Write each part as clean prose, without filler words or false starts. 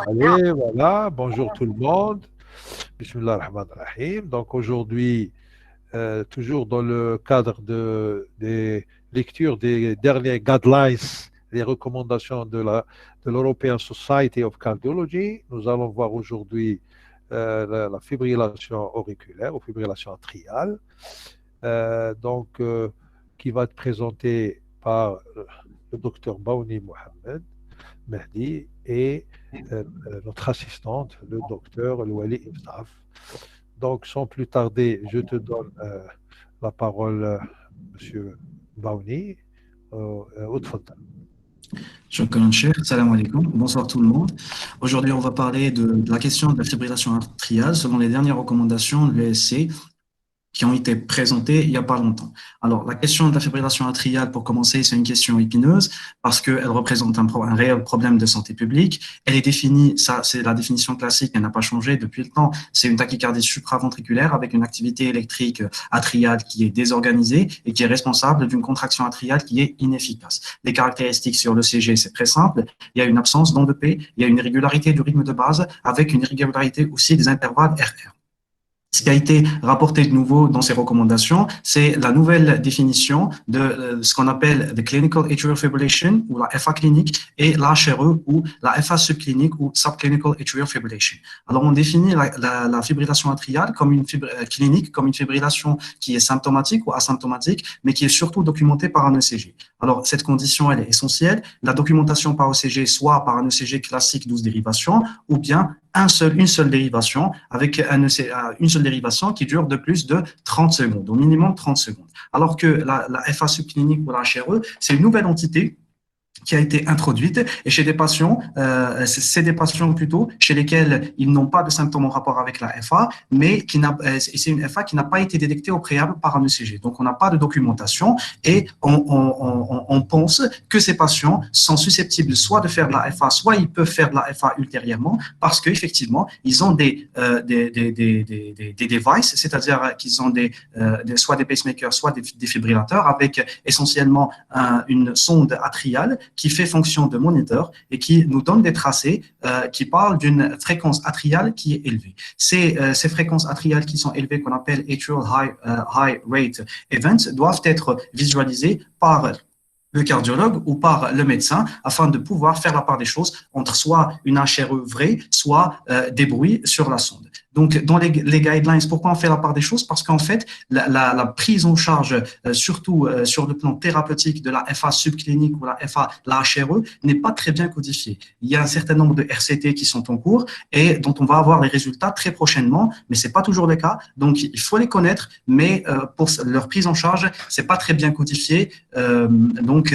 Allez, voilà, bonjour tout le monde. Bismillah ar-Rahman ar-Rahim. Donc aujourd'hui, toujours dans le cadre des lectures des derniers guidelines, les recommandations de l'European Society of Cardiology, nous allons voir aujourd'hui la fibrillation auriculaire ou fibrillation atriale, qui va être présentée par le docteur Baouni Mohamed Mehdi et notre assistante, le docteur Louali Ibnaf. Donc, sans plus tarder, je te donne la parole, monsieur Baouni. Tfadal. Shukran Cheikh, salam alaikum, bonsoir tout le monde. Aujourd'hui, on va parler de la question de la fibrillation atriale selon les dernières recommandations de l'ESC qui ont été présentées il n'y a pas longtemps. Alors, la question de la fibrillation atriale, pour commencer, c'est une question épineuse parce qu'elle représente un réel problème de santé publique. Elle est définie, ça c'est la définition classique, elle n'a pas changé depuis le temps. C'est une tachycardie supraventriculaire avec une activité électrique atriale qui est désorganisée et qui est responsable d'une contraction atriale qui est inefficace. Les caractéristiques sur l'ECG, c'est très simple. Il y a une absence d'onde de P, il y a une irrégularité du rythme de base avec une irrégularité aussi des intervalles RR. Ce qui a été rapporté de nouveau dans ces recommandations, c'est la nouvelle définition de ce qu'on appelle the clinical atrial fibrillation ou la FA clinique et la HRE ou la FA subclinique ou subclinical atrial fibrillation. Alors, on définit la fibrillation atriale comme une clinique, comme une fibrillation qui est symptomatique ou asymptomatique, mais qui est surtout documentée par un ECG. Alors, cette condition, elle est essentielle. La documentation par ECG, soit par un ECG classique 12 dérivations, ou bien une seule dérivation avec une seule dérivation qui dure de plus de 30 secondes, au minimum 30 secondes. Alors que la FA subclinique ou la HRE, c'est une nouvelle entité qui a été introduite et chez des patients, c'est des patients plutôt chez lesquels ils n'ont pas de symptômes en rapport avec la FA, mais c'est une FA qui n'a pas été détectée au préalable par un ECG. Donc, on n'a pas de documentation et on pense que ces patients sont susceptibles soit de faire de la FA, soit ils peuvent faire de la FA ultérieurement parce qu'effectivement, ils ont des devices, c'est-à-dire qu'ils ont soit des pacemakers, soit des défibrillateurs avec essentiellement une sonde atriale qui fait fonction de moniteur et qui nous donne des tracés qui parlent d'une fréquence atriale qui est élevée. Ces fréquences atriales qui sont élevées, qu'on appelle atrial high rate events, doivent être visualisées par le cardiologue ou par le médecin afin de pouvoir faire la part des choses entre soit une HRE vraie, soit des bruits sur la sonde. Donc, dans les guidelines, pourquoi on fait la part des choses? Parce qu'en fait, la prise en charge, surtout sur le plan thérapeutique de la FA subclinique ou la HRE, n'est pas très bien codifiée. Il y a un certain nombre de RCT qui sont en cours et dont on va avoir les résultats très prochainement, mais c'est pas toujours le cas. Donc, il faut les connaître, mais pour leur prise en charge, c'est pas très bien codifié. Donc,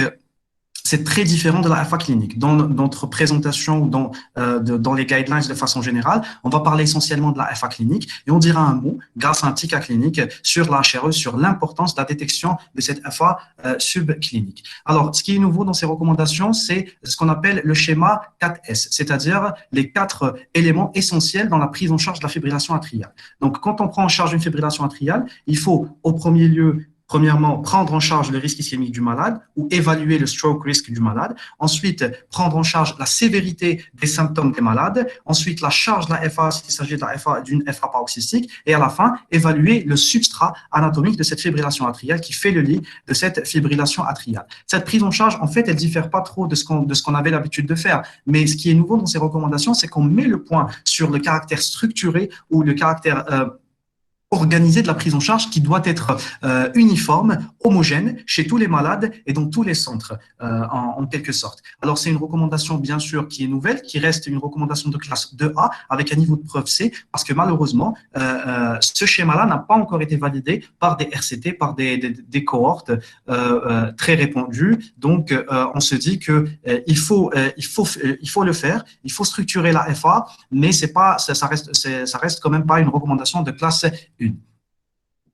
c'est très différent de la FA clinique. Dans notre présentation ou dans les guidelines de façon générale, on va parler essentiellement de la FA clinique et on dira un mot, grâce à un tic clinique, sur la HRE, sur l'importance de la détection de cette FA subclinique. Alors, ce qui est nouveau dans ces recommandations, c'est ce qu'on appelle le schéma 4S, c'est-à-dire les 4 éléments essentiels dans la prise en charge de la fibrillation atriale. Donc, quand on prend en charge une fibrillation atriale, il faut au premier lieu premièrement, prendre en charge le risque ischémique du malade ou évaluer le stroke risk du malade. Ensuite, prendre en charge la sévérité des symptômes des malades. Ensuite, la charge de la FA s'il s'agit d'une FA paroxystique. Et à la fin, évaluer le substrat anatomique de cette fibrillation atriale qui fait le lit de cette fibrillation atriale. Cette prise en charge, en fait, elle diffère pas trop de ce qu'on avait l'habitude de faire. Mais ce qui est nouveau dans ces recommandations, c'est qu'on met le point sur le caractère structuré ou le caractère organisée de la prise en charge qui doit être uniforme, homogène chez tous les malades et dans tous les centres, en quelque sorte. Alors, c'est une recommandation, bien sûr, qui est nouvelle, qui reste une recommandation de classe 2A avec un niveau de preuve C, parce que malheureusement, ce schéma-là n'a pas encore été validé par des RCT, par des cohortes très répandues. Donc, on se dit que il faut le faire, il faut structurer la FA, mais c'est pas, ça reste quand même pas une recommandation de classe 1.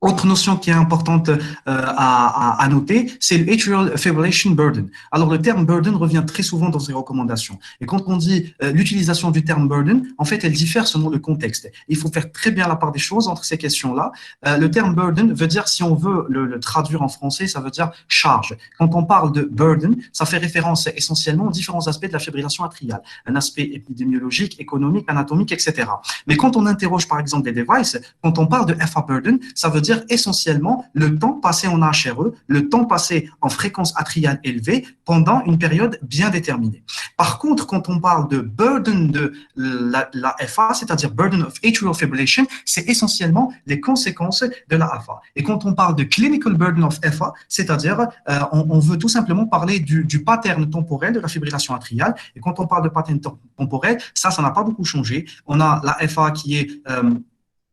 Autre notion qui est importante à noter, c'est le atrial fibrillation burden. Alors, le terme burden revient très souvent dans ces recommandations. Et quand on dit l'utilisation du terme burden, en fait, elle diffère selon le contexte. Il faut faire très bien la part des choses entre ces questions-là. Le terme burden veut dire, si on veut le traduire en français, ça veut dire charge. Quand on parle de burden, ça fait référence essentiellement aux différents aspects de la fibrillation atriale. Un aspect épidémiologique, économique, anatomique, etc. Mais quand on interroge, par exemple, des devices, quand on parle de FA burden, ça veut dire essentiellement le temps passé en HRE, le temps passé en fréquence atriale élevée pendant une période bien déterminée. Par contre, quand on parle de burden de la FA, c'est-à-dire burden of atrial fibrillation, c'est essentiellement les conséquences de la FA. Et quand on parle de clinical burden of FA, c'est-à-dire on veut tout simplement parler du pattern temporel de la fibrillation atriale. Et quand on parle de pattern temporel, ça n'a pas beaucoup changé. On a la FA qui est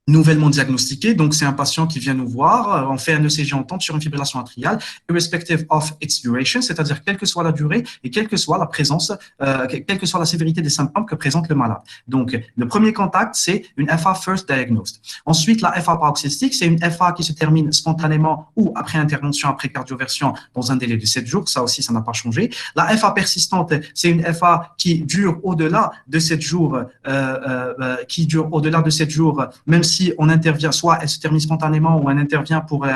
nouvellement diagnostiqué. Donc, c'est un patient qui vient nous voir, on fait un ECG, on tombe sur une fibrillation atriale, irrespective of its duration, c'est-à-dire quelle que soit la durée et quelle que soit la présence, quelle que soit la sévérité des symptômes que présente le malade. Donc, le premier contact, c'est une FA first diagnosed. Ensuite, la FA paroxystique, c'est une FA qui se termine spontanément ou après intervention, après cardioversion, dans un délai de 7 jours. Ça aussi, ça n'a pas changé. La FA persistante, c'est une FA qui dure au-delà de 7 jours, même si on intervient, soit elle se termine spontanément ou elle intervient pour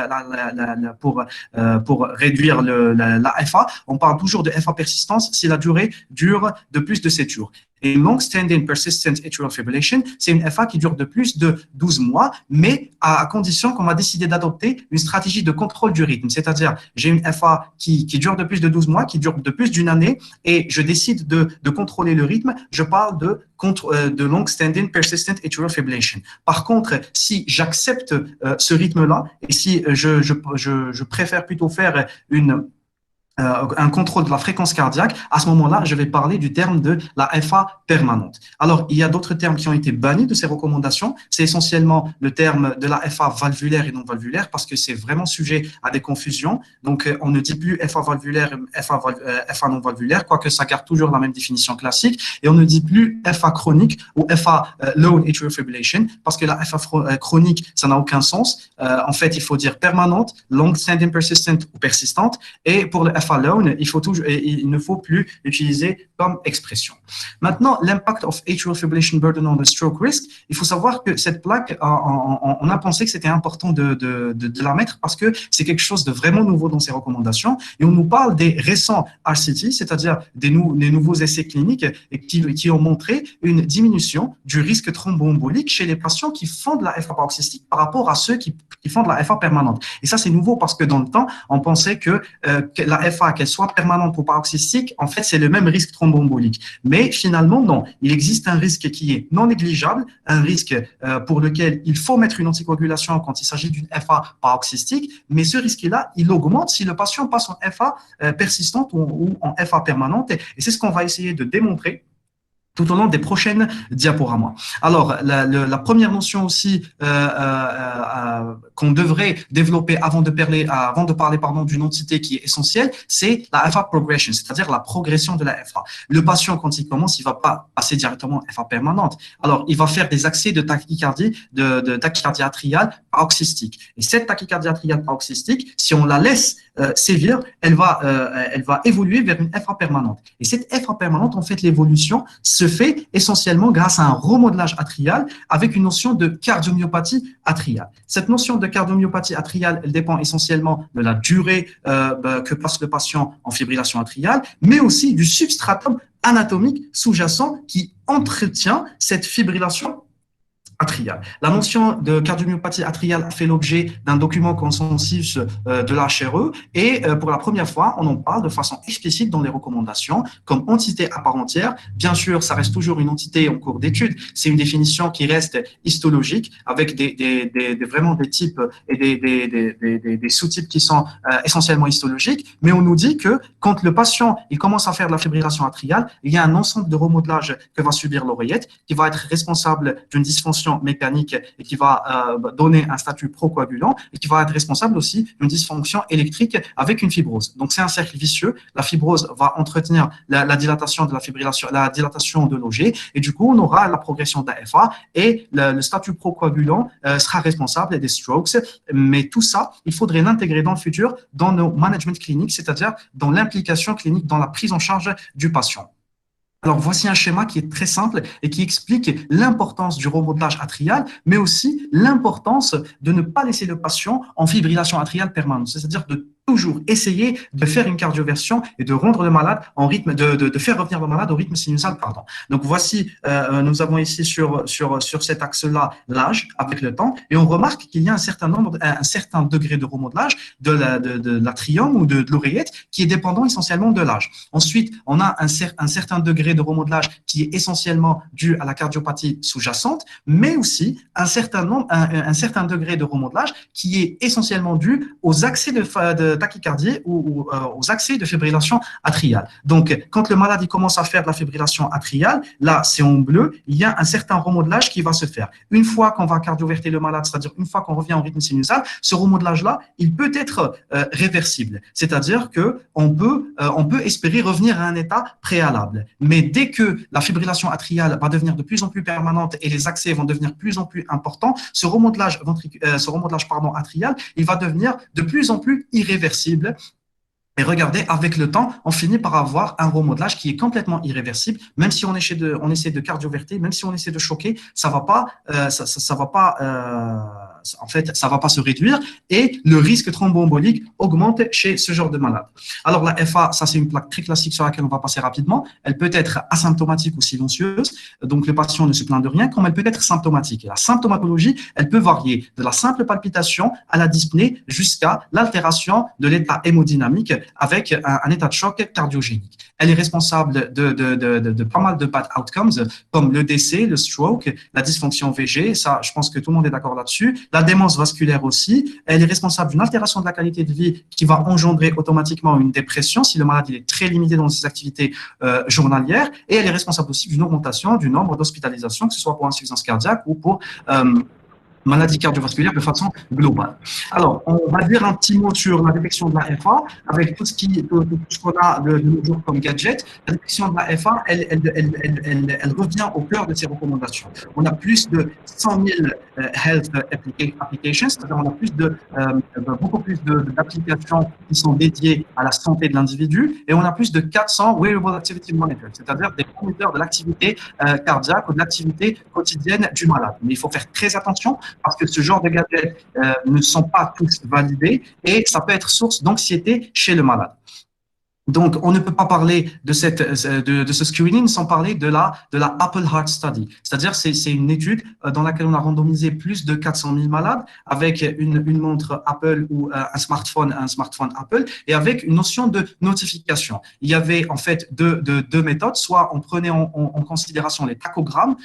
réduire la FA. On parle toujours de FA persistance si la durée dure de plus de 7 jours. Et long-standing persistent atrial fibrillation, c'est une FA qui dure de plus de 12 mois, mais à condition qu'on va décider d'adopter une stratégie de contrôle du rythme. C'est-à-dire, j'ai une FA qui dure de plus de 12 mois, qui dure de plus d'une année, et je décide de contrôler le rythme. Je parle de long-standing persistent atrial fibrillation. Par contre, si j'accepte ce rythme-là, et si je préfère plutôt faire un contrôle de la fréquence cardiaque, à ce moment-là, je vais parler du terme de la FA permanente. Alors, il y a d'autres termes qui ont été bannis de ces recommandations. C'est essentiellement le terme de la FA valvulaire et non valvulaire parce que c'est vraiment sujet à des confusions. Donc, on ne dit plus FA valvulaire, FA non valvulaire, quoique ça garde toujours la même définition classique. Et on ne dit plus FA chronique ou FA low atrial fibrillation parce que la FA chronique, ça n'a aucun sens. En fait, il faut dire permanente, long-standing persistent ou persistante. Et pour le FA alone, il ne faut plus l'utiliser comme expression. Maintenant, l'impact of atrial fibrillation burden on the stroke risk, il faut savoir que cette plaque, on a pensé que c'était important de la mettre parce que c'est quelque chose de vraiment nouveau dans ces recommandations et on nous parle des récents RCT, c'est-à-dire des nouveaux essais cliniques qui ont montré une diminution du risque thromboembolique chez les patients qui font de la FA paroxystique par rapport à ceux qui font de la FA permanente. Et ça, c'est nouveau parce que dans le temps, on pensait que la FA, qu'elle soit permanente ou paroxystique, en fait, c'est le même risque thromboembolique. Mais finalement, non. Il existe un risque qui est non négligeable, un risque pour lequel il faut mettre une anticoagulation quand il s'agit d'une FA paroxystique, mais ce risque-là, il augmente si le patient passe en FA persistante ou en FA permanente. Et c'est ce qu'on va essayer de démontrer tout au long des prochaines diaporamas. Alors, la première notion aussi qu'on devrait développer avant de parler d'une entité qui est essentielle, c'est la FA progression, c'est-à-dire la progression de la FA. Le patient, quand il commence, il va pas passer directement en FA permanente. Alors, il va faire des accès de tachycardie, de tachycardie atriale paroxystique. Et cette tachycardie atriale paroxystique, si on la laisse sévir, elle va évoluer vers une FA permanente. Et cette FA permanente, en fait, l'évolution se fait essentiellement grâce à un remodelage atrial avec une notion de cardiomyopathie atriale. Cette notion de cardiomyopathie atriale, elle dépend essentiellement de la durée que passe le patient en fibrillation atriale, mais aussi du substratum anatomique sous-jacent qui entretient cette fibrillation atriale. La notion de cardiomyopathie atriale a fait l'objet d'un document consensus de l'HRE et pour la première fois, on en parle de façon explicite dans les recommandations comme entité à part entière. Bien sûr, ça reste toujours une entité en cours d'étude. C'est une définition qui reste histologique avec vraiment des types et des sous-types qui sont essentiellement histologiques. Mais on nous dit que quand le patient il commence à faire de la fibrillation atriale, il y a un ensemble de remodelage que va subir l'oreillette qui va être responsable d'une dysfonction dysfonction mécanique et qui va donner un statut procoagulant et qui va être responsable aussi d'une dysfonction électrique avec une fibrose. Donc, c'est un cercle vicieux. La fibrose va entretenir la dilatation de la fibrillation, la dilatation de l'OG et du coup, on aura la progression de la FA et le statut procoagulant sera responsable des strokes. Mais tout ça, il faudrait l'intégrer dans le futur dans nos management cliniques, c'est-à-dire dans l'implication clinique, dans la prise en charge du patient. Alors, voici un schéma qui est très simple et qui explique l'importance du remodelage atrial, mais aussi l'importance de ne pas laisser le patient en fibrillation atriale permanente, c'est-à-dire de toujours essayer de faire une cardioversion et de rendre le malade en rythme, de faire revenir le malade au rythme sinusal, pardon. Donc, voici, nous avons ici sur cet axe-là l'âge avec le temps et on remarque qu'il y a un certain degré de remodelage de l'atrium ou de l'oreillette qui est dépendant essentiellement de l'âge. Ensuite, on a un certain degré de remodelage qui est essentiellement dû à la cardiopathie sous-jacente, mais aussi un certain degré de remodelage qui est essentiellement dû aux accès de tachycardie ou aux accès de fibrillation atriale. Donc, quand le malade il commence à faire de la fibrillation atriale, là, c'est en bleu, il y a un certain remodelage qui va se faire. Une fois qu'on va cardioverter le malade, c'est-à-dire une fois qu'on revient en rythme sinusal, ce remodelage-là, il peut être réversible. C'est-à-dire qu'on peut espérer revenir à un état préalable. Mais dès que la fibrillation atriale va devenir de plus en plus permanente et les accès vont devenir de plus en plus importants, ce remodelage atrial, il va devenir de plus en plus irréversible. Et regardez, avec le temps, on finit par avoir un remodelage qui est complètement irréversible. Même si on essaie de cardioverter, même si on essaie de choquer, ça va pas se réduire et le risque thromboembolique augmente chez ce genre de malade. Alors, la FA, ça, c'est une plaque très classique sur laquelle on va passer rapidement. Elle peut être asymptomatique ou silencieuse. Donc, le patient ne se plaint de rien, comme elle peut être symptomatique. Et la symptomatologie, elle peut varier de la simple palpitation à la dyspnée jusqu'à l'altération de l'état hémodynamique avec un état de choc cardiogénique. Elle est responsable de pas mal de bad outcomes, comme le décès, le stroke, la dysfonction VG. Ça, je pense que tout le monde est d'accord là-dessus. La démence vasculaire aussi. Elle est responsable d'une altération de la qualité de vie qui va engendrer automatiquement une dépression si le malade il est très limité dans ses activités journalières. Et elle est responsable aussi d'une augmentation du nombre d'hospitalisations, que ce soit pour insuffisance cardiaque ou pour maladie cardiovasculaire de façon globale. Alors, on va dire un petit mot sur la détection de la FA, avec tout ce qu'on a de nos jours comme gadget. La détection de la FA, elle revient au cœur de ces recommandations. On a plus de 100 000 health applications, c'est-à-dire on a beaucoup plus d'applications qui sont dédiées à la santé de l'individu, et on a plus de 400 wearable activity monitors, c'est-à-dire des moniteurs de l'activité cardiaque ou de l'activité quotidienne du malade. Mais il faut faire très attention parce que ce genre de gadgets ne sont pas tous validés et ça peut être source d'anxiété chez le malade. Donc, on ne peut pas parler de ce screening sans parler de la Apple Heart Study. C'est-à-dire, c'est une étude dans laquelle on a randomisé plus de 400 000 malades avec une montre Apple ou un smartphone Apple et avec une notion de notification. Il y avait en fait deux méthodes. Soit on prenait en considération les tachogrammes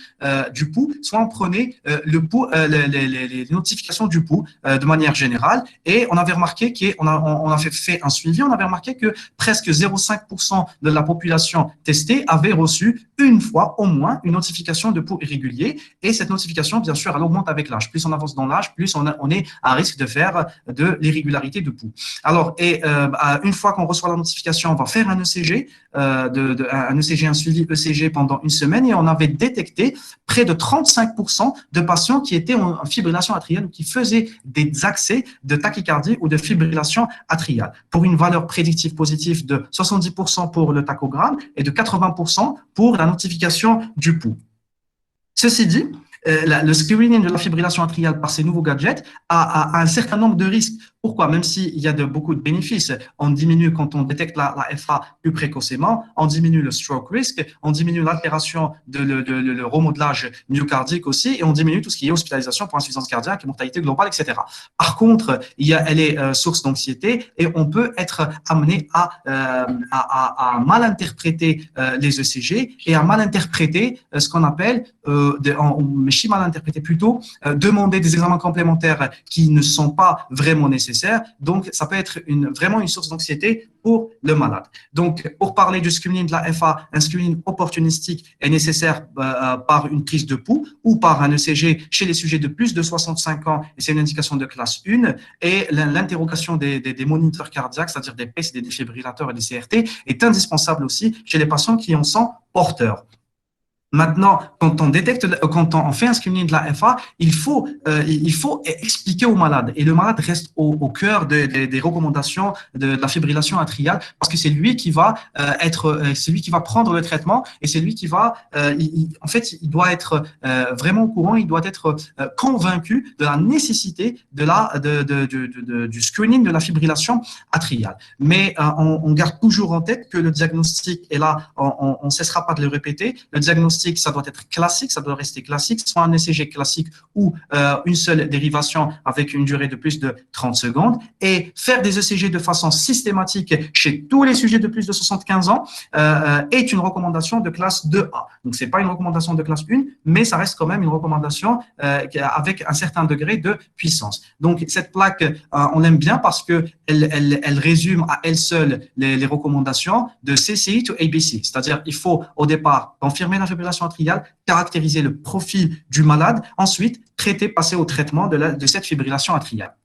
du pouls, soit on prenait le pouls, les notifications du pouls de manière générale. Et on avait remarqué on a fait un suivi. On avait remarqué que presque 0,5% de la population testée avait reçu une fois au moins une notification de pouls irrégulier. Et cette notification, bien sûr, elle augmente avec l'âge. Plus on avance dans l'âge, plus on est à risque de faire de l'irrégularité de pouls. Alors, une fois qu'on reçoit la notification, on va faire un ECG, un suivi ECG pendant une semaine et on avait détecté près de 35% de patients qui étaient en fibrillation atriale ou qui faisaient des accès de tachycardie ou de fibrillation atriale pour une valeur prédictive positive de 70% pour le tachogramme et de 80% pour la notification du pouls. Ceci dit, le screening de la fibrillation atriale par ces nouveaux gadgets a un certain nombre de risques. Pourquoi? Même s'il y a beaucoup de bénéfices, on diminue quand on détecte la FA plus précocement, on diminue le stroke risk, on diminue l'altération le remodelage myocardique aussi, et on diminue tout ce qui est hospitalisation pour insuffisance cardiaque, mortalité globale, etc. Par contre, elle est source d'anxiété et on peut être amené à mal interpréter les ECG et à mal interpréter ce qu'on appelle, mal interpréter plutôt, demander des examens complémentaires qui ne sont pas vraiment nécessaires nécessaire. Donc, ça peut être vraiment une source d'anxiété pour le malade. Donc, pour parler du screening de la FA, un screening opportunistique est nécessaire par une prise de pouls ou par un ECG chez les sujets de plus de 65 ans, et c'est une indication de classe 1, et l'interrogation des moniteurs cardiaques, c'est-à-dire des PACE, des défibrillateurs et des CRT, est indispensable aussi chez les patients qui en sont porteurs. Maintenant, quand on fait un screening de la FA, il faut expliquer au malade, et le malade reste au cœur des recommandations de la fibrillation atriale, parce que c'est lui qui va c'est lui qui va prendre le traitement, et c'est lui qui va, en fait, il doit être vraiment au courant, il doit être convaincu de la nécessité du screening de la fibrillation atriale. Mais on garde toujours en tête que le diagnostic, et là, on cessera pas de le répéter, le diagnostic, ça doit être classique, ça doit rester classique, soit un ECG classique ou une seule dérivation avec une durée de plus de 30 secondes, et faire des ECG de façon systématique chez tous les sujets de plus de 75 ans est une recommandation de classe 2A. Donc, c'est pas une recommandation de classe 1, mais ça reste quand même une recommandation avec un certain degré de puissance. Donc, cette plaque, on l'aime bien parce que elle résume à elle seule les recommandations de CCI to ABC, c'est-à-dire il faut au départ confirmer la fibrillation atriale, caractériser le profil du malade, ensuite passer au traitement de cette fibrillation atriale.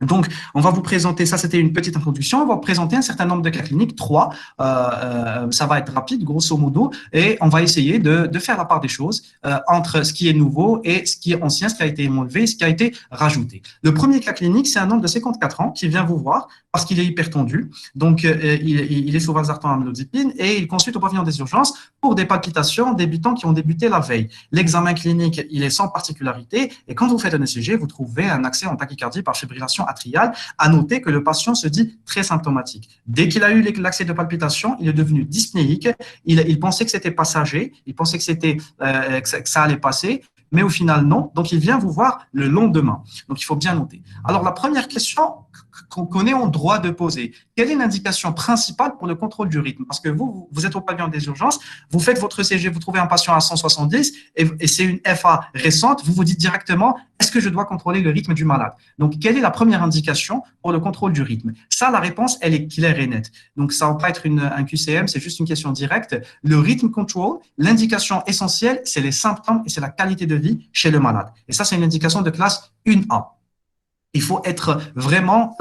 Donc, on va vous présenter, ça c'était une petite introduction, on va vous présenter un certain nombre de cas cliniques, 3, ça va être rapide, grosso modo, et on va essayer de faire la part des choses entre ce qui est nouveau et ce qui est ancien, ce qui a été enlevé, ce qui a été rajouté. Le premier cas clinique, c'est un homme de 54 ans qui vient vous voir parce qu'il est hypertendu, donc il est sous valsartan amlodipine, et il consulte au pavillon des urgences pour des palpitations débutants qui ont débuté la veille. L'examen clinique, il est sans particularité, et quand vous faites un ECG, vous trouvez un accès en tachycardie par fibrillation atriale. À noter que le patient se dit très symptomatique. Dès qu'il a eu l'accès de palpitation, il est devenu dyspnéique. Il pensait que c'était passager, il pensait que ça allait passer, mais au final, non. Donc, il vient vous voir le lendemain. Donc, il faut bien noter. Alors, la première question qu'on est en droit de poser, quelle est l'indication principale pour le contrôle du rythme? Parce que vous êtes au pavillon des urgences, vous faites votre ECG, vous trouvez un patient à 170 et c'est une FA récente, vous vous dites directement, est-ce que je dois contrôler le rythme du malade? Donc, quelle est la première indication pour le contrôle du rythme? Ça, la réponse, elle est claire et nette. Donc, ça ne va pas être un QCM, c'est juste une question directe. Le rythme control, l'indication essentielle, c'est les symptômes et c'est la qualité de vie chez le malade. Et ça, c'est une indication de classe 1A. Il faut être vraiment,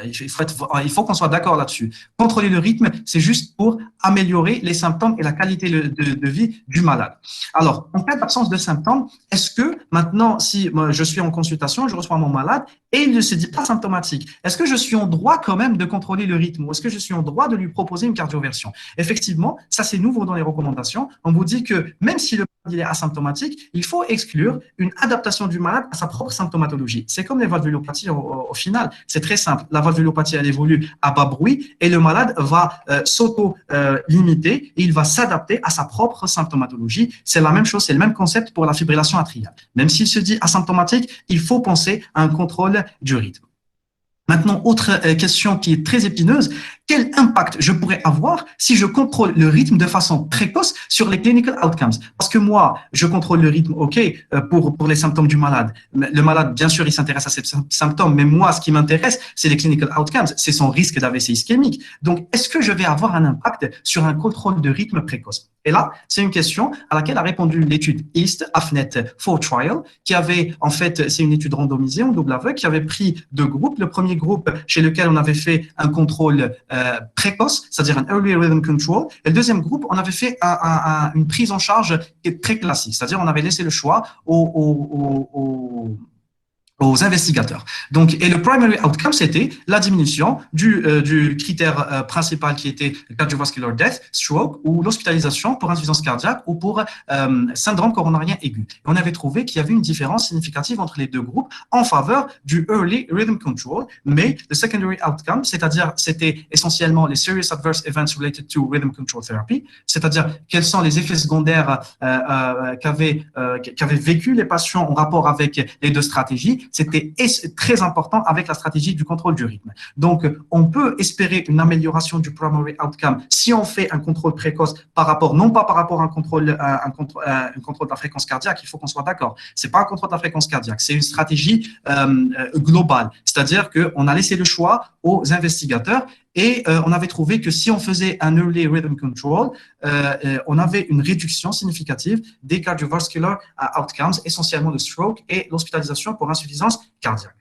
il faut qu'on soit d'accord là-dessus. Contrôler le rythme, c'est juste pour améliorer les symptômes et la qualité de vie du malade. Alors, en cas d'absence de symptômes, est-ce que maintenant, si je suis en consultation, je reçois mon malade et il ne se dit pas symptomatique, est-ce que je suis en droit quand même de contrôler le rythme ou est-ce que je suis en droit de lui proposer une cardioversion? Effectivement, ça c'est nouveau dans les recommandations. On vous dit que même si le malade est asymptomatique, il faut exclure une adaptation du malade à sa propre symptomatologie. C'est comme les valvulopathies au final. C'est très simple. La valvulopathie, elle évolue à bas bruit et le malade va s'auto-limiter et il va s'adapter à sa propre symptomatologie. C'est la même chose, c'est le même concept pour la fibrillation atriale. Même s'il se dit asymptomatique, il faut penser à un contrôle du rythme. Maintenant, autre question qui est très épineuse, quel impact je pourrais avoir si je contrôle le rythme de façon précoce sur les clinical outcomes? Parce que moi, je contrôle le rythme, ok, pour les symptômes du malade. Le malade, bien sûr, il s'intéresse à ces symptômes, mais moi, ce qui m'intéresse, c'est les clinical outcomes, c'est son risque d'AVC ischémique. Donc, est-ce que je vais avoir un impact sur un contrôle de rythme précoce? Et là, c'est une question à laquelle a répondu l'étude EAST, AFNET 4 Trial, qui avait, en fait, c'est une étude randomisée en double aveugle, qui avait pris deux groupes. Le premier groupe chez lequel on avait fait un contrôle précoce, c'est-à-dire un early rhythm control. Et le deuxième groupe, on avait fait une prise en charge qui est très classique, c'est-à-dire on avait laissé le choix aux investigateurs. Donc, et le primary outcome, c'était la diminution du critère principal qui était cardiovascular death, stroke, ou l'hospitalisation pour insuffisance cardiaque ou pour syndrome coronarien aigu. Et on avait trouvé qu'il y avait une différence significative entre les deux groupes en faveur du early rhythm control, mais le secondary outcome, c'est-à-dire c'était essentiellement les serious adverse events related to rhythm control therapy, c'est-à-dire quels sont les effets secondaires qu'avaient vécu les patients en rapport avec les deux stratégies. c'était très important avec la stratégie du contrôle du rythme. Donc, on peut espérer une amélioration du primary outcome si on fait un contrôle précoce non pas par rapport à un contrôle de la fréquence cardiaque, il faut qu'on soit d'accord. C'est pas un contrôle de la fréquence cardiaque, c'est une stratégie globale. C'est-à-dire qu'on a laissé le choix aux investigateurs et on avait trouvé que si on faisait un early rhythm control, on avait une réduction significative des cardiovascular outcomes, essentiellement de stroke et l'hospitalisation pour insuffisance cardiaque.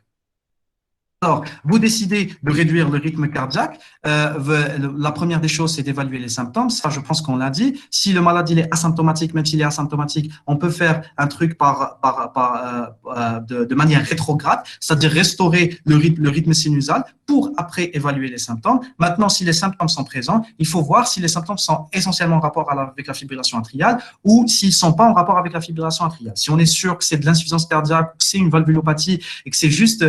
Alors, vous décidez de réduire le rythme cardiaque. La première des choses, c'est d'évaluer les symptômes. Ça, je pense qu'on l'a dit. Si le malade il est asymptomatique, même s'il est asymptomatique, on peut faire un truc de manière rétrograde, c'est-à-dire restaurer le rythme sinusal pour après évaluer les symptômes. Maintenant, si les symptômes sont présents, il faut voir si les symptômes sont essentiellement en rapport avec la fibrillation atriale ou s'ils ne sont pas en rapport avec la fibrillation atriale. Si on est sûr que c'est de l'insuffisance cardiaque, que c'est une valvulopathie et que c'est juste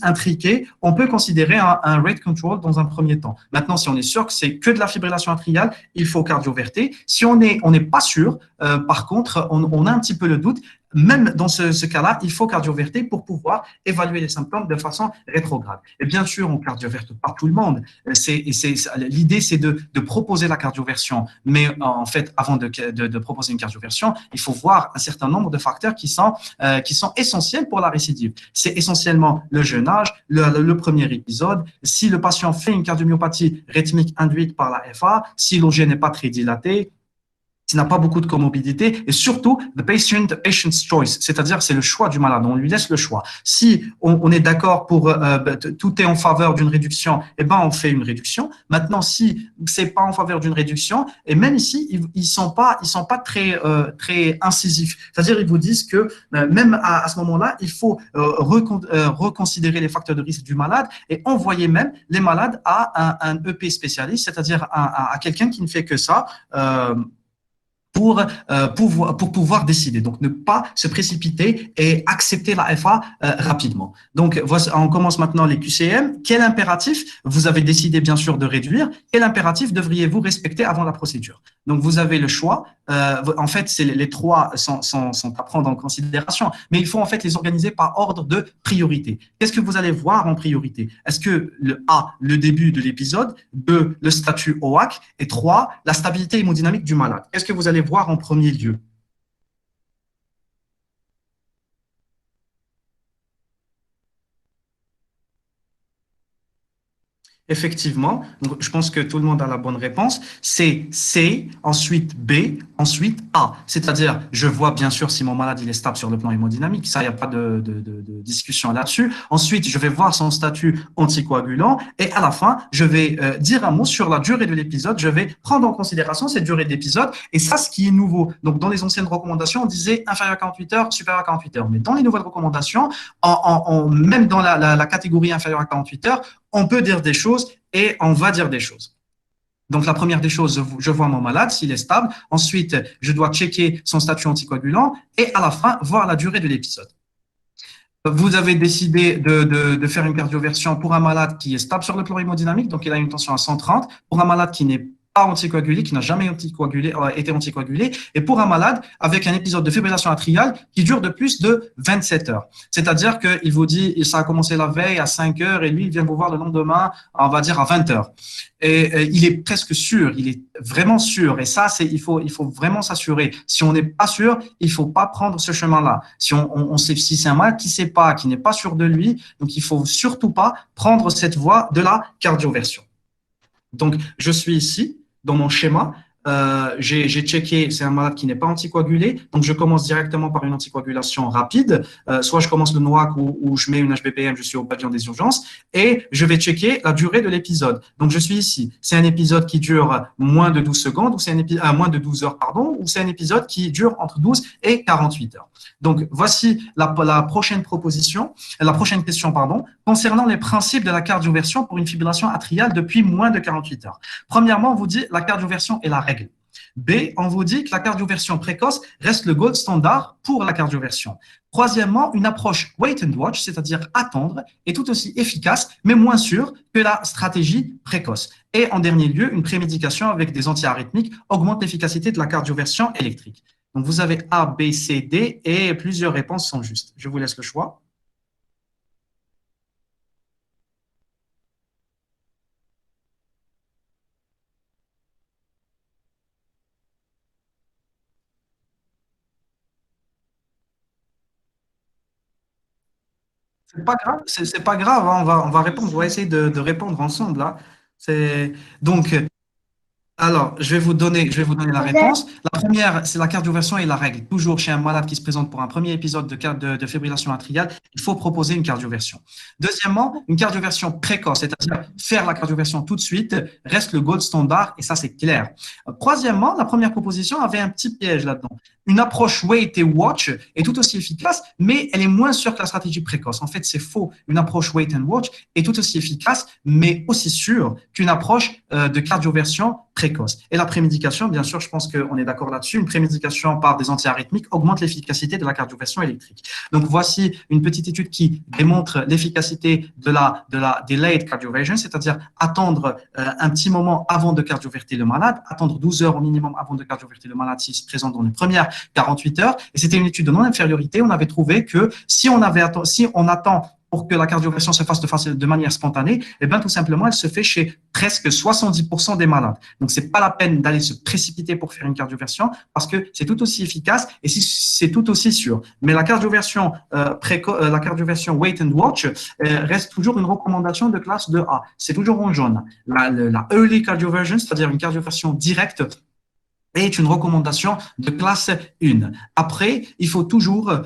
intriqué, on peut considérer un rate control dans un premier temps. Maintenant, si on est sûr que c'est que de la fibrillation atriale, il faut cardioverter. Si on n'est pas sûr, par contre, on a un petit peu le doute. Même dans ce cas-là, il faut cardioverter pour pouvoir évaluer les symptômes de façon rétrograde. Et bien sûr, on ne cardioverte pas tout le monde. L'idée, c'est de proposer la cardioversion. Mais en fait, avant de proposer une cardioversion, il faut voir un certain nombre de facteurs qui sont essentiels pour la récidive. C'est essentiellement le jeune âge, le premier épisode, si le patient fait une cardiomyopathie rythmique induite par la FA, si l'OG n'est pas très dilaté, s'il n'a pas beaucoup de comorbidité, et surtout, patient's choice, c'est-à-dire c'est le choix du malade, on lui laisse le choix. Si on est d'accord pour tout est en faveur d'une réduction, eh ben on fait une réduction. Maintenant, si c'est pas en faveur d'une réduction, et même ici ils sont pas très incisifs, c'est-à-dire ils vous disent que même à ce moment-là, il faut reconsidérer les facteurs de risque du malade et envoyer même les malades à un EP spécialiste, c'est-à-dire à quelqu'un qui ne fait que ça. Pour pouvoir décider. Donc, ne pas se précipiter et accepter la FA rapidement. Donc, on commence maintenant les QCM. Quel impératif vous avez décidé, bien sûr, de réduire? Quel impératif devriez-vous respecter avant la procédure? Donc, vous avez le choix. En fait, les trois sont à prendre en considération, mais il faut en fait les organiser par ordre de priorité. Qu'est-ce que vous allez voir en priorité? Est-ce que le A, le début de l'épisode, 2, le statut OAC, et 3, la stabilité hémodynamique du malade? Qu'est-ce que vous allez voir en premier lieu? Effectivement, donc je pense que tout le monde a la bonne réponse. C'est C, ensuite B, ensuite A. C'est-à-dire, je vois bien sûr si mon malade il est stable sur le plan hémodynamique, ça, il n'y a pas de discussion là-dessus. Ensuite, je vais voir son statut anticoagulant et à la fin, je vais dire un mot sur la durée de l'épisode. Je vais prendre en considération cette durée d'épisode et ça, ce qui est nouveau. Donc, dans les anciennes recommandations, on disait inférieur à 48 heures, supérieur à 48 heures. Mais dans les nouvelles recommandations, même dans la catégorie inférieure à 48 heures, on peut dire des choses et on va dire des choses. Donc, la première des choses, je vois mon malade, s'il est stable. Ensuite, je dois checker son statut anticoagulant et à la fin, voir la durée de l'épisode. Vous avez décidé de faire une cardioversion pour un malade qui est stable sur le plan hémodynamique, donc il a une tension à 130. Pour un malade qui n'est pas anticoagulé, qui n'a jamais été anticoagulé, et pour un malade avec un épisode de fibrillation atriale qui dure de plus de 27 heures. C'est-à-dire qu'il vous dit, ça a commencé la veille à 5 heures et lui, il vient vous voir le lendemain, on va dire à 20 heures. Et il est presque sûr, il est vraiment sûr. Et ça, il faut vraiment s'assurer. Si on n'est pas sûr, il faut pas prendre ce chemin-là. Si on sait, si c'est un malade qui sait pas, qui n'est pas sûr de lui, donc il faut surtout pas prendre cette voie de la cardioversion. Donc, je suis ici, dans mon schéma, j'ai checké, c'est un malade qui n'est pas anticoagulé, donc je commence directement par une anticoagulation rapide, soit je commence le NOAC ou je mets une HBPM, je suis au pavillon des urgences, et je vais checker la durée de l'épisode. Donc je suis ici, c'est un épisode qui dure moins de 12 secondes, ou c'est moins de 12 heures, pardon, ou c'est un épisode qui dure entre 12 et 48 heures. Donc voici la prochaine question, concernant les principes de la cardioversion pour une fibrillation atriale depuis moins de 48 heures. Premièrement, on vous dit la cardioversion est la règle. B, on vous dit que la cardioversion précoce reste le gold standard pour la cardioversion. Troisièmement, une approche wait and watch, c'est-à-dire attendre, est tout aussi efficace, mais moins sûre que la stratégie précoce. Et en dernier lieu, une prémédication avec des antiarythmiques augmente l'efficacité de la cardioversion électrique. Donc, vous avez A, B, C, D et plusieurs réponses sont justes. Je vous laisse le choix. C'est pas grave, c'est pas grave, hein, on va répondre, on va essayer de répondre ensemble là. C'est donc alors, je vais vous donner la réponse. La première, c'est la cardioversion et la règle. Toujours chez un malade qui se présente pour un premier épisode de fibrillation atriale, il faut proposer une cardioversion. Deuxièmement, une cardioversion précoce, c'est-à-dire faire la cardioversion tout de suite, reste le gold standard et ça, c'est clair. Troisièmement, la première proposition avait un petit piège là-dedans. Une approche wait et watch est tout aussi efficace, mais elle est moins sûre que la stratégie précoce. En fait, c'est faux. Une approche wait and watch est tout aussi efficace, mais aussi sûre qu'une approche de cardioversion précoce. Et la prémédication, bien sûr, je pense qu'on est d'accord là-dessus. Une prémédication par des antiarythmiques augmente l'efficacité de la cardioversion électrique. Donc, voici une petite étude qui démontre l'efficacité de la delayed cardioversion, c'est-à-dire attendre un petit moment avant de cardioverter le malade, attendre 12 heures au minimum avant de cardioverter le malade s'il se présente dans les premières 48 heures. Et c'était une étude de non-infériorité. On avait trouvé que si on attend pour que la cardioversion se fasse de manière spontanée, eh bien, tout simplement, elle se fait chez presque 70% des malades. Donc, c'est pas la peine d'aller se précipiter pour faire une cardioversion parce que c'est tout aussi efficace et c'est tout aussi sûr. Mais la cardioversion la cardioversion wait and watch reste toujours une recommandation de classe 2A. C'est toujours en jaune. La early cardioversion, c'est-à-dire une cardioversion directe, est une recommandation de classe 1. Après, il faut toujours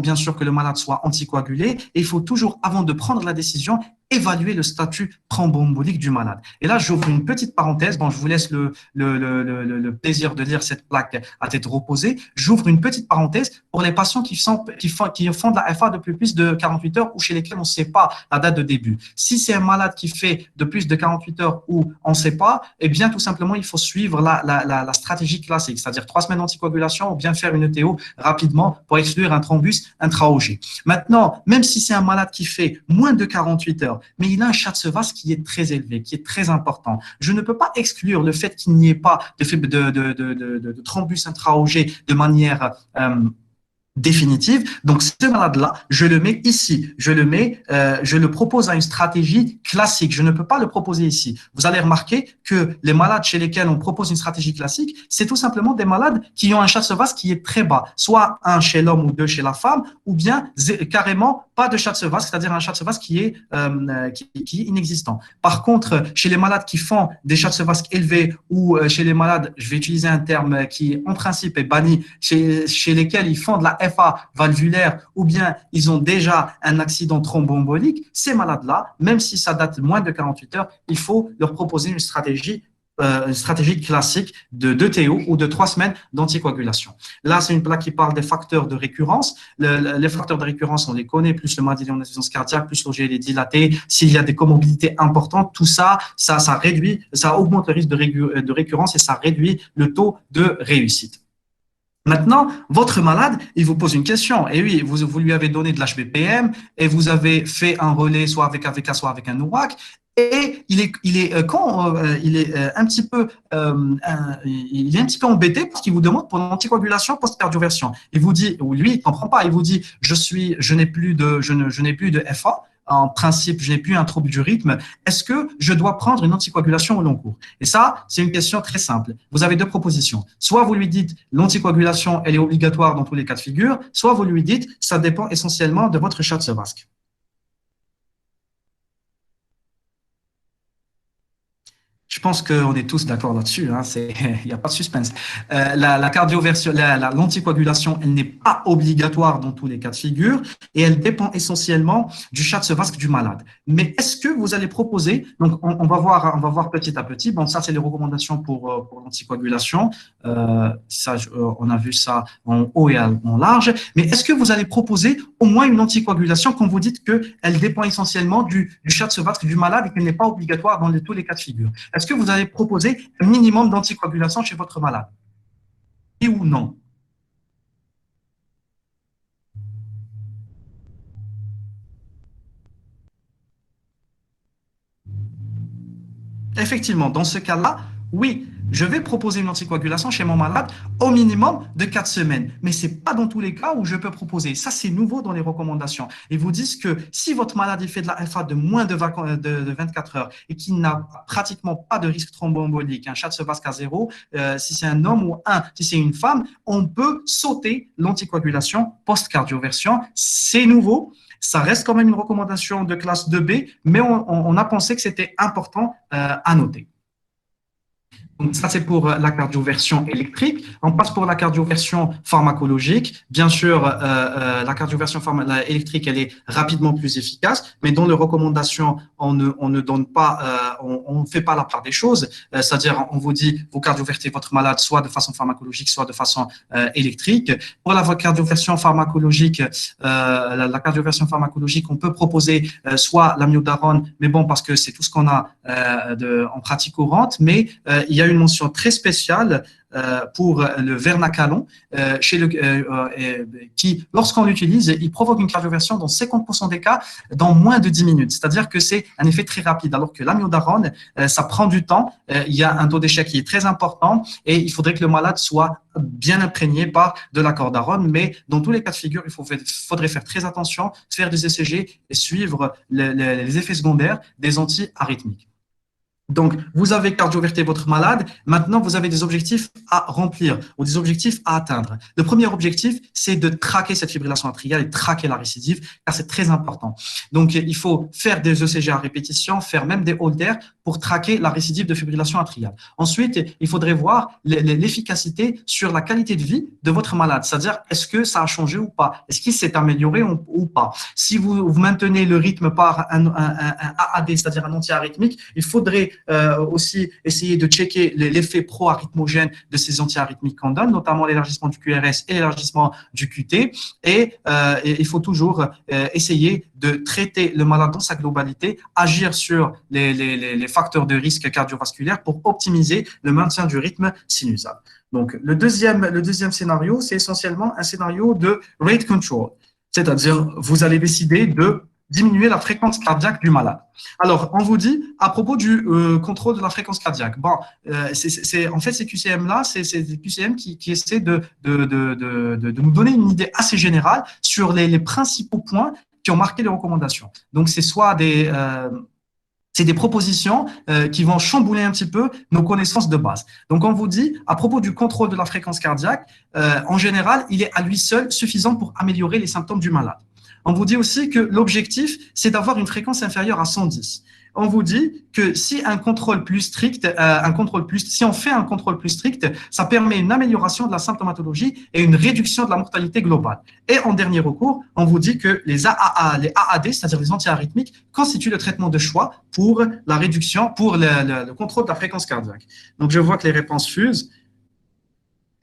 bien sûr que le malade soit anticoagulé et il faut toujours, avant de prendre la décision, évaluer le statut thromboembolique du malade. Et là, j'ouvre une petite parenthèse. Bon, je vous laisse le plaisir de lire cette plaque à tête reposée. J'ouvre une petite parenthèse pour les patients qui font de la FA depuis plus de 48 heures ou chez lesquels on ne sait pas la date de début. Si c'est un malade qui fait de plus de 48 heures ou on ne sait pas, eh bien, tout simplement, il faut suivre la stratégie classique, c'est-à-dire 3 semaines d'anticoagulation ou bien faire une ETO rapidement pour exclure un thrombus intra-OG. Maintenant, même si c'est un malade qui fait moins de 48 heures, mais il a un Schatzevas qui est très élevé, qui est très important. Je ne peux pas exclure le fait qu'il n'y ait pas de thrombus intra-OG de manière définitive. Donc, ce malade-là, je le mets ici. Je le propose à une stratégie classique. Je ne peux pas le proposer ici. Vous allez remarquer que les malades chez lesquels on propose une stratégie classique, c'est tout simplement des malades qui ont un Schatzevas qui est très bas, soit un chez l'homme ou deux chez la femme, ou bien carrément pas de Schatzevas, c'est-à-dire un Schatzevas qui est inexistant. Par contre, chez les malades qui font des Schatzevas élevés ou chez les malades, je vais utiliser un terme qui en principe est banni, chez lesquels ils font de la FA valvulaire ou bien ils ont déjà un accident thromboembolique, ces malades-là, même si ça date moins de 48 heures, il faut leur proposer une stratégie classique de 2 TO ou de 3 semaines d'anticoagulation. Là, c'est une plaque qui parle des facteurs de récurrence. Les facteurs de récurrence, on les connaît, plus le mode d'insuffisance cardiaque, plus l'OGL est dilaté, s'il y a des comorbidités importantes, tout ça, ça augmente le risque de récurrence et ça réduit le taux de réussite. Maintenant, votre malade, il vous pose une question. Et oui, vous lui avez donné de l'HBPM et vous avez fait un relais soit avec AVK, soit avec un NOAC. Et il est un petit peu embêté parce qu'il vous demande pour l'anticoagulation post-cardioversion. Il vous dit, ou lui, il ne comprend pas, il vous dit, je n'ai plus de FA. En principe, je n'ai plus un trouble du rythme. Est-ce que je dois prendre une anticoagulation au long cours? Et ça, c'est une question très simple. Vous avez deux propositions. Soit vous lui dites l'anticoagulation, elle est obligatoire dans tous les cas de figure, soit vous lui dites ça dépend essentiellement de votre Schatzevas. Je pense qu'on est tous d'accord là-dessus, hein, il n'y a pas de suspense. La cardioversion, l'anticoagulation, elle n'est pas obligatoire dans tous les cas de figure et elle dépend essentiellement du Schatzevas du malade. Mais est-ce que vous allez proposer, donc on va voir petit à petit, bon ça c'est les recommandations pour l'anticoagulation, on a vu ça en haut et en large, mais est-ce que vous allez proposer au moins une anticoagulation quand vous dites qu'elle dépend essentiellement du Schatzevas du malade et qu'elle n'est pas obligatoire dans tous les cas de figure? Est-ce que vous allez proposer un minimum d'anticoagulation chez votre malade? Oui ou non? Effectivement, dans ce cas-là, oui, je vais proposer une anticoagulation chez mon malade au minimum de 4 semaines. Mais ce n'est pas dans tous les cas où je peux proposer. Ça, c'est nouveau dans les recommandations. Ils vous disent que si votre malade fait de la FA de moins de 24 heures et qu'il n'a pratiquement pas de risque thromboembolique, un Schatzevas à 0, si c'est un homme ou si c'est une femme, on peut sauter l'anticoagulation post-cardioversion. C'est nouveau. Ça reste quand même une recommandation de classe 2B, mais on a pensé que c'était important à noter. Donc ça, c'est pour la cardioversion électrique. On passe pour la cardioversion pharmacologique. Bien sûr, la cardioversion électrique, elle est rapidement plus efficace, mais dans les recommandations, on ne donne pas, on ne fait pas la part des choses. C'est-à-dire, on vous dit, vous cardiovertez votre malade soit de façon pharmacologique, soit de façon électrique. Pour la cardioversion pharmacologique, la cardioversion pharmacologique, on peut proposer soit l'amiodarone, mais bon, parce que c'est tout ce qu'on a en pratique courante, mais il y a une mention très spéciale pour le vernacalon, qui, lorsqu'on l'utilise, il provoque une cardioversion dans 50% des cas dans moins de 10 minutes. C'est-à-dire que c'est un effet très rapide, alors que l'amiodarone, ça prend du temps. Il y a un taux d'échec qui est très important et il faudrait que le malade soit bien imprégné par de la cordarone. Mais dans tous les cas de figure, il faudrait faire très attention, faire des ECG et suivre les effets secondaires des antiarythmiques. Donc, vous avez cardioverté votre malade. Maintenant, vous avez des objectifs à remplir ou des objectifs à atteindre. Le premier objectif, c'est de traquer cette fibrillation atriale et traquer la récidive, car c'est très important. Donc, il faut faire des ECG à répétition, faire même des Holter pour traquer la récidive de fibrillation atriale. Ensuite, il faudrait voir l'efficacité sur la qualité de vie de votre malade. C'est-à-dire, est-ce que ça a changé ou pas? Est-ce qu'il s'est amélioré ou pas? Si vous maintenez le rythme par un AAD, c'est-à-dire un antiarythmique, il faudrait aussi essayer de checker l'effet pro-arythmogène de ces antiarythmiques qu'on donne, notamment l'élargissement du QRS et l'élargissement du QT. Et il faut toujours essayer de traiter le malade dans sa globalité, agir sur les facteurs de risque cardiovasculaire pour optimiser le maintien du rythme sinusal. Donc, le deuxième scénario, c'est essentiellement un scénario de rate control, c'est-à-dire vous allez décider de diminuer la fréquence cardiaque du malade. Alors, on vous dit, à propos du contrôle de la fréquence cardiaque, bon, en fait, ces QCM-là, c'est des QCM qui essaient de nous donner une idée assez générale sur les principaux points qui ont marqué les recommandations. Donc, c'est soit c'est des propositions qui vont chambouler un petit peu nos connaissances de base. Donc, on vous dit, à propos du contrôle de la fréquence cardiaque, en général, il est à lui seul suffisant pour améliorer les symptômes du malade. On vous dit aussi que l'objectif, c'est d'avoir une fréquence inférieure à 110. On vous dit que si on fait un contrôle plus strict, ça permet une amélioration de la symptomatologie et une réduction de la mortalité globale. Et en dernier recours, on vous dit que les AAD, c'est-à-dire les antiarythmiques, constituent le traitement de choix pour la réduction, pour le contrôle de la fréquence cardiaque. Donc, je vois que les réponses fusent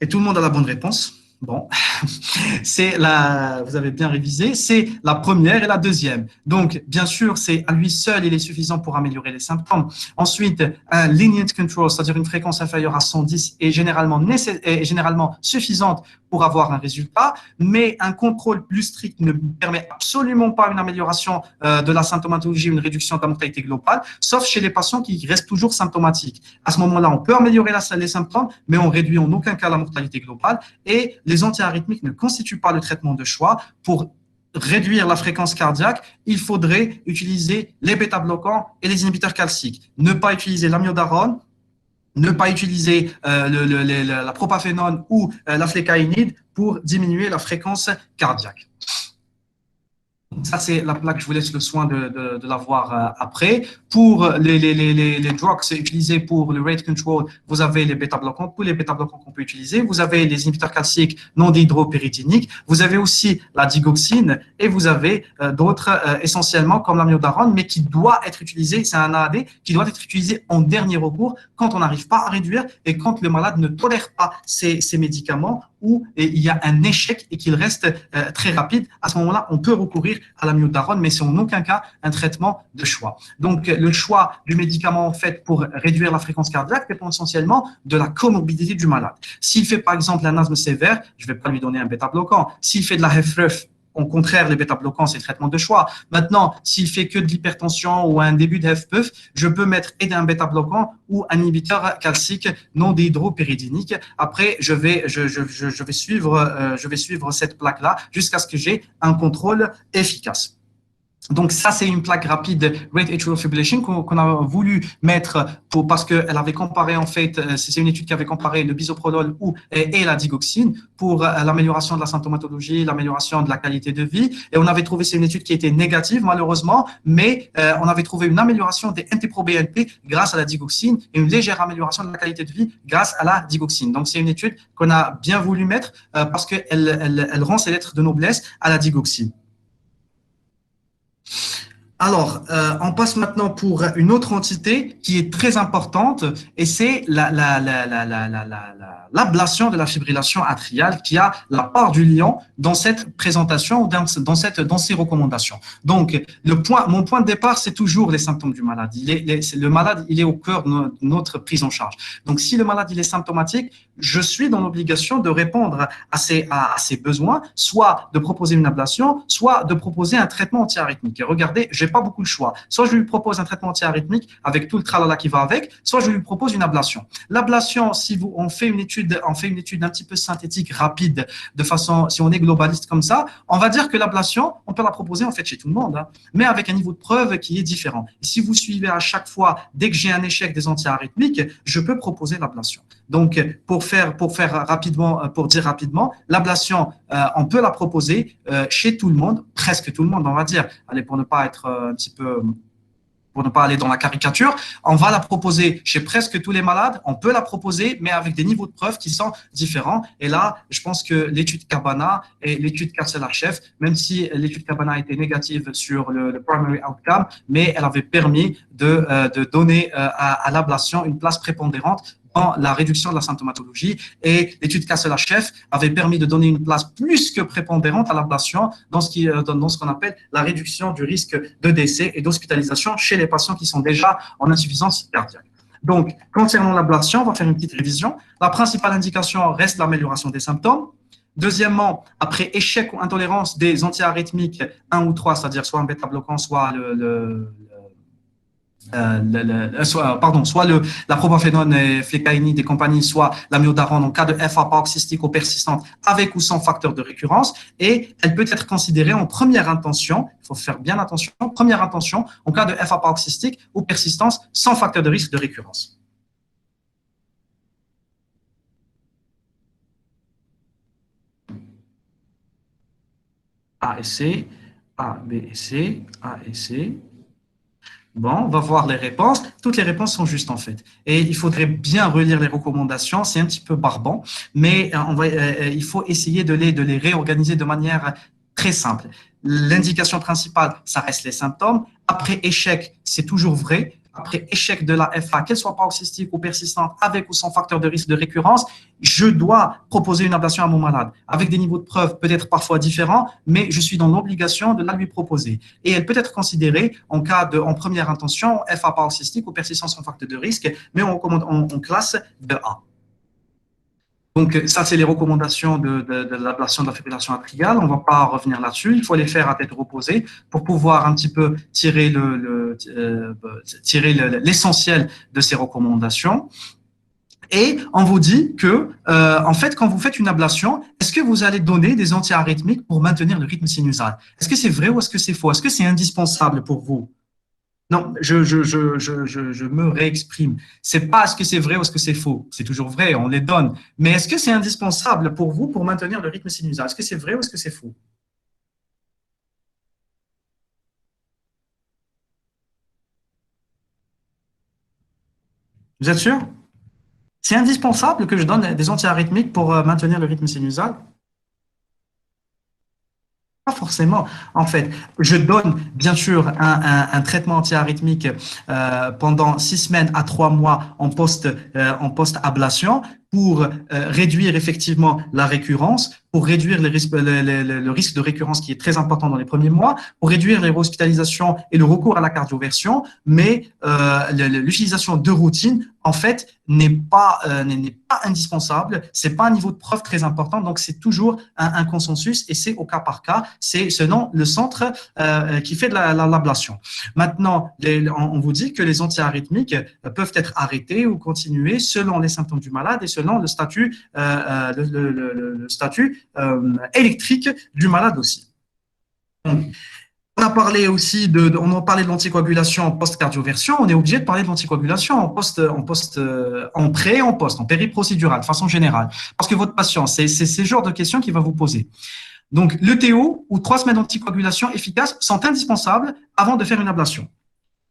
et tout le monde a la bonne réponse. Bon, vous avez bien révisé, c'est la première et la deuxième. Donc, bien sûr, c'est à lui seul, il est suffisant pour améliorer les symptômes. Ensuite, un lenient control, c'est-à-dire une fréquence inférieure à 110 est généralement suffisante pour avoir un résultat, mais un contrôle plus strict ne permet absolument pas une amélioration de la symptomatologie, une réduction de la mortalité globale, sauf chez les patients qui restent toujours symptomatiques. À ce moment-là, on peut améliorer les symptômes, mais on réduit en aucun cas la mortalité globale et les antiarythmiques ne constituent pas le traitement de choix. Pour réduire la fréquence cardiaque, il faudrait utiliser les bêta-bloquants et les inhibiteurs calciques. Ne pas utiliser l'amiodarone, ne pas utiliser la propafénone ou la flécaïnide pour diminuer la fréquence cardiaque. Ça, c'est la plaque, je vous laisse le soin de la voir après. Pour les drugs utilisés pour le rate control, vous avez les bêta-bloquants. Pour les bêta-bloquants qu'on peut utiliser, vous avez les inhibiteurs calciques non dihydropyridiniques. Vous avez aussi la digoxine et vous avez d'autres essentiellement comme l'amiodarone, mais qui doit être utilisé, c'est un AAD, qui doit être utilisé en dernier recours quand on n'arrive pas à réduire et quand le malade ne tolère pas ces médicaments où il y a un échec et qu'il reste très rapide. À ce moment-là, on peut recourir à l'amiodarone, mais c'est en aucun cas un traitement de choix. Donc, le choix du médicament en fait pour réduire la fréquence cardiaque dépend essentiellement de la comorbidité du malade. S'il fait par exemple un asthme sévère, je ne vais pas lui donner un bêta-bloquant. S'il fait de la HFrEF, au contraire, les bêta-bloquants, c'est le traitement de choix. Maintenant, s'il fait que de l'hypertension ou un début de HFpEF, je peux mettre un bêta-bloquant ou un inhibiteur calcique non dihydropyridinique. Après, je vais suivre cette plaque-là jusqu'à ce que j'ai un contrôle efficace. Donc ça, c'est une plaque rapide Rate Atrial Fibrillation qu'on a voulu mettre parce qu'elle avait comparé, en fait, c'est une étude qui avait comparé le bisoprolol et la digoxine pour l'amélioration de la symptomatologie, l'amélioration de la qualité de vie. Et on avait trouvé, c'est une étude qui était négative malheureusement, mais on avait trouvé une amélioration des NT-proBNP grâce à la digoxine et une légère amélioration de la qualité de vie grâce à la digoxine. Donc c'est une étude qu'on a bien voulu mettre parce qu'elle rend ses lettres de noblesse à la digoxine. Alors, on passe maintenant pour une autre entité qui est très importante et c'est l'ablation de la fibrillation atriale qui a la part du lion dans cette présentation ou dans ces recommandations. Donc, mon point de départ, c'est toujours les symptômes du malade. Le malade, il est au cœur de notre prise en charge. Donc, si le malade il est symptomatique, je suis dans l'obligation de répondre à ses besoins, soit de proposer une ablation, soit de proposer un traitement antiarythmique. Et regardez, j'ai pas beaucoup de choix. Soit je lui propose un traitement antiarythmique avec tout le tralala qui va avec, soit je lui propose une ablation. L'ablation, si on fait une étude un petit peu synthétique, rapide, de façon, si on est globaliste comme ça, on va dire que l'ablation, on peut la proposer en fait chez tout le monde, hein, mais avec un niveau de preuve qui est différent. Et si vous suivez à chaque fois, dès que j'ai un échec des antiarythmiques, je peux proposer l'ablation. Donc, pour dire rapidement, l'ablation, on peut la proposer chez tout le monde, presque tout le monde, on va dire. Allez, pour ne pas être pour ne pas aller dans la caricature, on va la proposer chez presque tous les malades. On peut la proposer, mais avec des niveaux de preuve qui sont différents. Et là, je pense que l'étude Cabana et l'étude Carcel-Archef, même si l'étude Cabana a été négative sur le primary outcome, mais elle avait permis de donner à l'ablation une place prépondérante dans la réduction de la symptomatologie. Et l'étude Carcel-Archef avait permis de donner une place plus que prépondérante à l'ablation dans ce qu'on appelle la réduction du risque de décès et d'hospitalisation chez les patients qui sont déjà en insuffisance cardiaque. Donc, concernant l'ablation, on va faire une petite révision. La principale indication reste l'amélioration des symptômes. Deuxièmement, après échec ou intolérance des antiarythmiques 1 ou 3, c'est-à-dire soit un bêta-bloquant, soit soit la propafénone et flécaïnide et compagnie, soit l'amiodarone en cas de FA paroxystique ou persistante avec ou sans facteur de récurrence. Et elle peut être considérée en première intention, il faut faire bien attention, première intention en cas de FA paroxystique ou persistance sans facteur de risque de récurrence. A et C, A, B et C, A et C. Bon, on va voir les réponses. Toutes les réponses sont justes en fait. Et il faudrait bien relire les recommandations. C'est un petit peu barbant, mais il faut essayer de les réorganiser de manière très simple. L'indication principale, ça reste les symptômes. Après échec, c'est toujours vrai. Après échec de la FA, qu'elle soit paroxystique ou persistante, avec ou sans facteur de risque de récurrence, je dois proposer une ablation à mon malade, avec des niveaux de preuve peut-être parfois différents, mais je suis dans l'obligation de la lui proposer. Et elle peut être considérée en première intention, FA paroxystique ou persistance sans facteur de risque, mais on classe de A. Donc, ça, c'est les recommandations de l'ablation de la fibrillation atriale. On ne va pas revenir là-dessus. Il faut les faire à tête reposée pour pouvoir un petit peu tirer l'essentiel de ces recommandations. Et on vous dit que, en fait, quand vous faites une ablation, est-ce que vous allez donner des antiarythmiques pour maintenir le rythme sinusal? Est-ce que c'est vrai ou est-ce que c'est faux? Est-ce que c'est indispensable pour vous? Non, je me réexprime. C'est pas est-ce que c'est vrai ou est-ce que c'est faux. C'est toujours vrai, on les donne. Mais est-ce que c'est indispensable pour vous pour maintenir le rythme sinusal? Est-ce que c'est vrai ou est-ce que c'est faux? Vous êtes sûr? C'est indispensable que je donne des antiarythmiques pour maintenir le rythme sinusal? Pas forcément. En fait, je donne bien sûr un traitement antiarythmique pendant 6 semaines à 3 mois en post-ablation pour réduire effectivement la récurrence, pour réduire le risque de récurrence qui est très important dans les premiers mois, pour réduire les hospitalisations et le recours à la cardioversion, mais l'utilisation de routine, en fait, n'est pas indispensable, c'est pas un niveau de preuve très important, donc c'est toujours un consensus et c'est au cas par cas, c'est selon le centre qui fait de l'ablation. Maintenant, on vous dit que les antiarythmiques peuvent être arrêtés ou continués selon les symptômes du malade et selon le statut électrique du malade aussi. Donc, a parlé aussi on a parlé de l'anticoagulation en post-cardioversion, on est obligé de parler de l'anticoagulation en pré et en post, en périprocédural, de façon générale. Parce que votre patient, c'est ce genre de questions qu'il va vous poser. Donc, l'ETO ou 3 semaines d'anticoagulation efficaces sont indispensables avant de faire une ablation.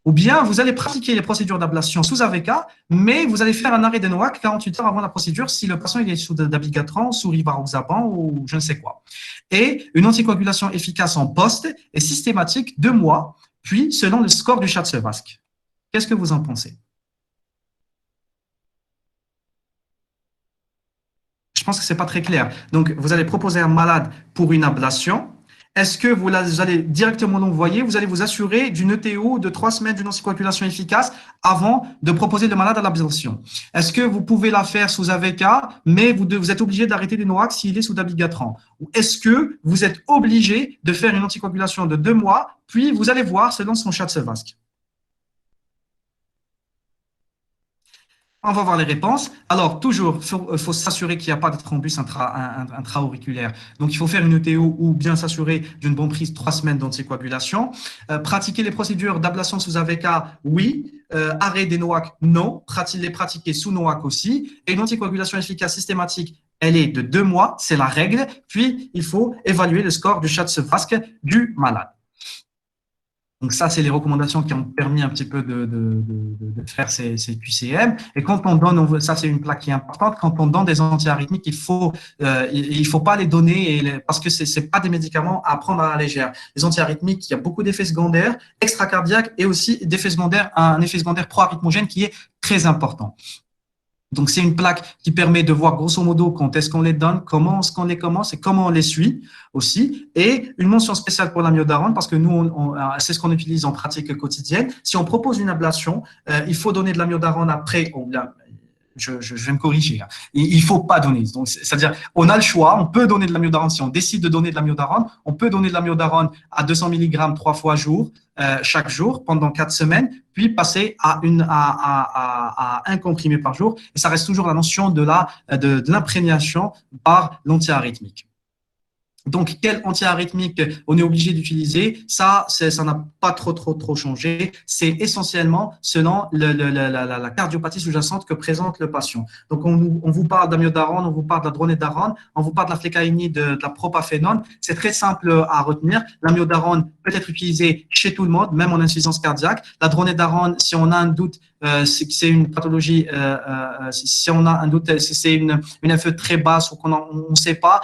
Ou bien, vous allez pratiquer les procédures d'ablation sous AVK, mais vous allez faire un arrêt de NOAC 48 heures avant la procédure si le patient il est sous dabigatran, sous rivaroxaban ou je ne sais quoi. Et une anticoagulation efficace en poste est systématique 2 mois, puis selon le score du Schatz-Vasque. Qu'est-ce que vous en pensez? Je pense que ce n'est pas très clair. Donc, vous allez proposer un malade pour une ablation. Est-ce que vous allez directement l'envoyer? Vous allez vous assurer d'une ETO de 3 semaines d'une anticoagulation efficace avant de proposer le malade à l'ablation. Est-ce que vous pouvez la faire sous AVK, mais vous êtes obligé d'arrêter les NOAC s'il est sous dabigatran? Ou est-ce que vous êtes obligé de faire une anticoagulation de 2 mois, puis vous allez voir selon son Schatz-Vasque? On va voir les réponses. Alors, toujours, il faut s'assurer qu'il n'y a pas de thrombus intra-auriculaire. Donc, il faut faire une ETO ou bien s'assurer d'une bonne prise 3 semaines d'anticoagulation. Pratiquer les procédures d'ablation sous AVK, oui. Arrêt des NOAC, non. Les pratiquer sous NOAC aussi. Et une anticoagulation efficace systématique, elle est de 2 mois, c'est la règle. Puis, il faut évaluer le score du Schatz-Vasque du malade. Donc ça, c'est les recommandations qui ont permis un petit peu de faire ces QCM. Et quand on donne, ça c'est une plaque qui est importante, quand on donne des antiarythmiques, il faut pas les donner parce que c'est pas des médicaments à prendre à la légère. Les antiarythmiques, il y a beaucoup d'effets secondaires extracardiaques et aussi d'effets secondaires, un effet secondaire pro-arythmogène qui est très important. Donc, c'est une plaque qui permet de voir grosso modo quand est-ce qu'on les donne, comment est-ce qu'on les commence et comment on les suit aussi. Et une mention spéciale pour l'amiodarone parce que nous, c'est ce qu'on utilise en pratique quotidienne. Si on propose une ablation, il faut donner de l'amiodarone après. Je vais me corriger. Il faut pas donner. Donc, c'est-à-dire, on a le choix. On peut donner de l'amiodarone. Si on décide de donner de l'amiodarone, on peut donner de l'amiodarone à 200 mg 3 fois chaque jour pendant 4 semaines, puis passer à un comprimé par jour. Et ça reste toujours la notion de l'imprégnation par l'antiarythmique. Donc, quel antiarythmique on est obligé d'utiliser? Ça n'a pas trop changé. C'est essentiellement selon la cardiopathie sous-jacente que présente le patient. Donc, on vous parle d'amiodarone, on vous parle de la dronédarone, on vous parle de la flécaïnide, de la propafénone. C'est très simple à retenir. L'amiodarone peut être utilisé chez tout le monde, même en insuffisance cardiaque. La dronédarone, si on a un doute, c'est une pathologie, si on a un doute, c'est une FE très basse ou qu'on ne sait pas,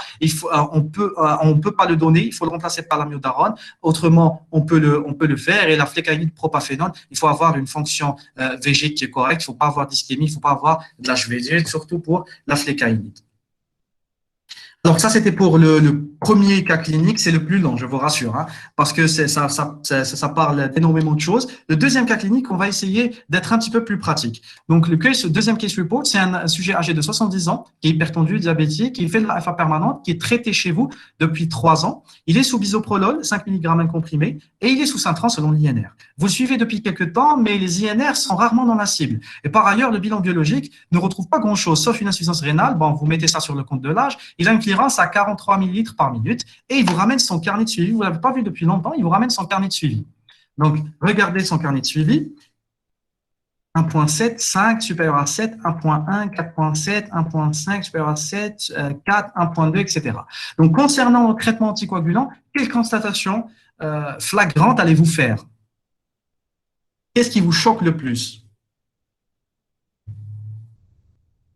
on peut pas le donner, il faut le remplacer par l'amiodarone. Autrement, on peut le faire. Et la flécaïnide propafénone, il faut avoir une fonction VG qui est correcte, il ne faut pas avoir d'ischémie, il ne faut pas avoir de l'HVG, surtout pour la flécaïnide. Donc ça, c'était pour le premier cas clinique, c'est le plus long, je vous rassure, hein, parce que ça parle d'énormément de choses. Le deuxième cas clinique, on va essayer d'être un petit peu plus pratique. Donc le deuxième case report, c'est un sujet âgé de 70 ans, qui est hypertendu, diabétique, qui fait de la FA permanente, qui est traité chez vous depuis 3 ans. Il est sous bisoprolol, 5 mg incomprimé, et il est sous Syntran selon l'INR. Vous le suivez depuis quelques temps, mais les INR sont rarement dans la cible. Et par ailleurs, le bilan biologique ne retrouve pas grand-chose, sauf une insuffisance rénale. Bon, vous mettez ça sur le compte de l'âge. Il a une clearance à 43 ml par minute et il vous ramène son carnet de suivi. Vous ne l'avez pas vu depuis longtemps, il vous ramène son carnet de suivi. Donc, regardez son carnet de suivi. 1.7, 5, supérieur à 7, 1.1, 4.7, 1.5, supérieur à 7, 4, 1.2, etc. Donc, concernant le traitement anticoagulant, quelle constatation flagrante allez-vous faire? Qu'est-ce qui vous choque le plus?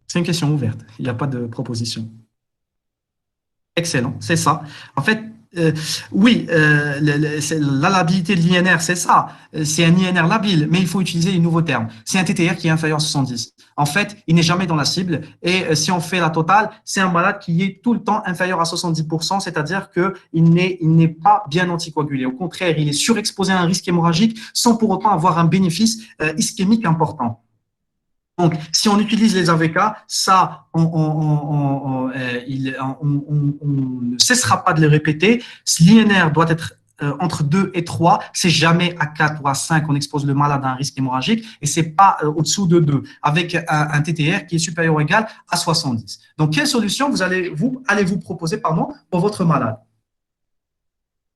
C'est une question ouverte, il n'y a pas de proposition. Excellent, c'est ça. En fait, oui, la labilité de l'INR, c'est ça. C'est un INR labile, mais il faut utiliser les nouveaux termes. C'est un TTR qui est inférieur à 70. En fait, il n'est jamais dans la cible. Et si on fait la totale, c'est un malade qui est tout le temps inférieur à 70%, c'est-à-dire qu'il n'est pas bien anticoagulé. Au contraire, il est surexposé à un risque hémorragique sans pour autant avoir un bénéfice ischémique important. Donc, si on utilise les AVK, ça, on ne cessera pas de les répéter. L'INR doit être entre 2 et 3. C'est jamais à 4 ou à 5 qu'on expose le malade à un risque hémorragique et c'est pas au-dessous de 2 avec un TTR qui est supérieur ou égal à 70. Donc, quelle solution allez-vous proposer pour votre malade?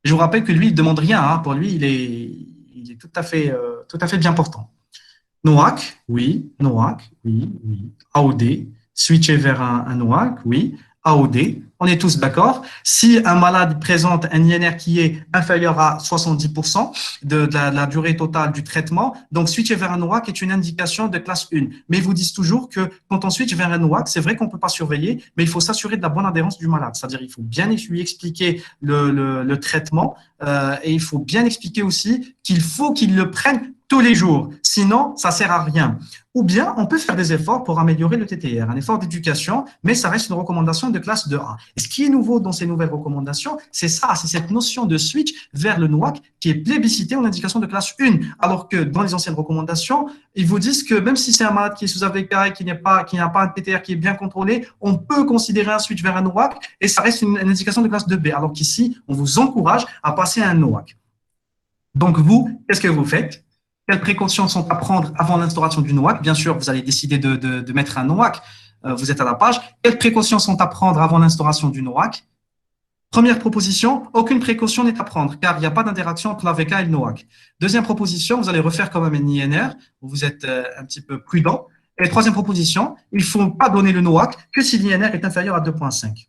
Je vous rappelle que lui, il ne demande rien. Hein. Pour lui, il est tout à fait bien portant. NOAC, oui. NOAC, oui, oui. AOD, switcher vers un NOAC, oui. AOD, on est tous d'accord. Si un malade présente un INR qui est inférieur à 70% de la durée totale du traitement, donc switcher vers un NOAC est une indication de classe 1. Mais ils vous disent toujours que quand on switch vers un NOAC, c'est vrai qu'on ne peut pas surveiller, mais il faut s'assurer de la bonne adhérence du malade. C'est-à-dire il faut bien lui expliquer le traitement et il faut bien expliquer aussi qu'il faut qu'il le prenne tous les jours. Sinon, ça sert à rien. Ou bien, on peut faire des efforts pour améliorer le TTR, un effort d'éducation, mais ça reste une recommandation de classe 2A. Et ce qui est nouveau dans ces nouvelles recommandations, c'est ça, c'est cette notion de switch vers le NOAC qui est plébiscitée en indication de classe 1. Alors que dans les anciennes recommandations, ils vous disent que même si c'est un malade qui est sous AVK et qui n'a pas un TTR qui est bien contrôlé, on peut considérer un switch vers un NOAC et ça reste une indication de classe 2B. Alors qu'ici, on vous encourage à passer à un NOAC. Donc vous, qu'est-ce que vous faites? Quelles précautions sont à prendre avant l'instauration du NOAC? Bien sûr, vous allez décider de mettre un NOAC. Vous êtes à la page. Quelles précautions sont à prendre avant l'instauration du NOAC? Première proposition, aucune précaution n'est à prendre car il n'y a pas d'interaction entre l'AVK et le NOAC. Deuxième proposition, vous allez refaire comme un INR, vous êtes un petit peu prudent. Et troisième proposition, il ne faut pas donner le NOAC que si l'INR est inférieur à 2,5.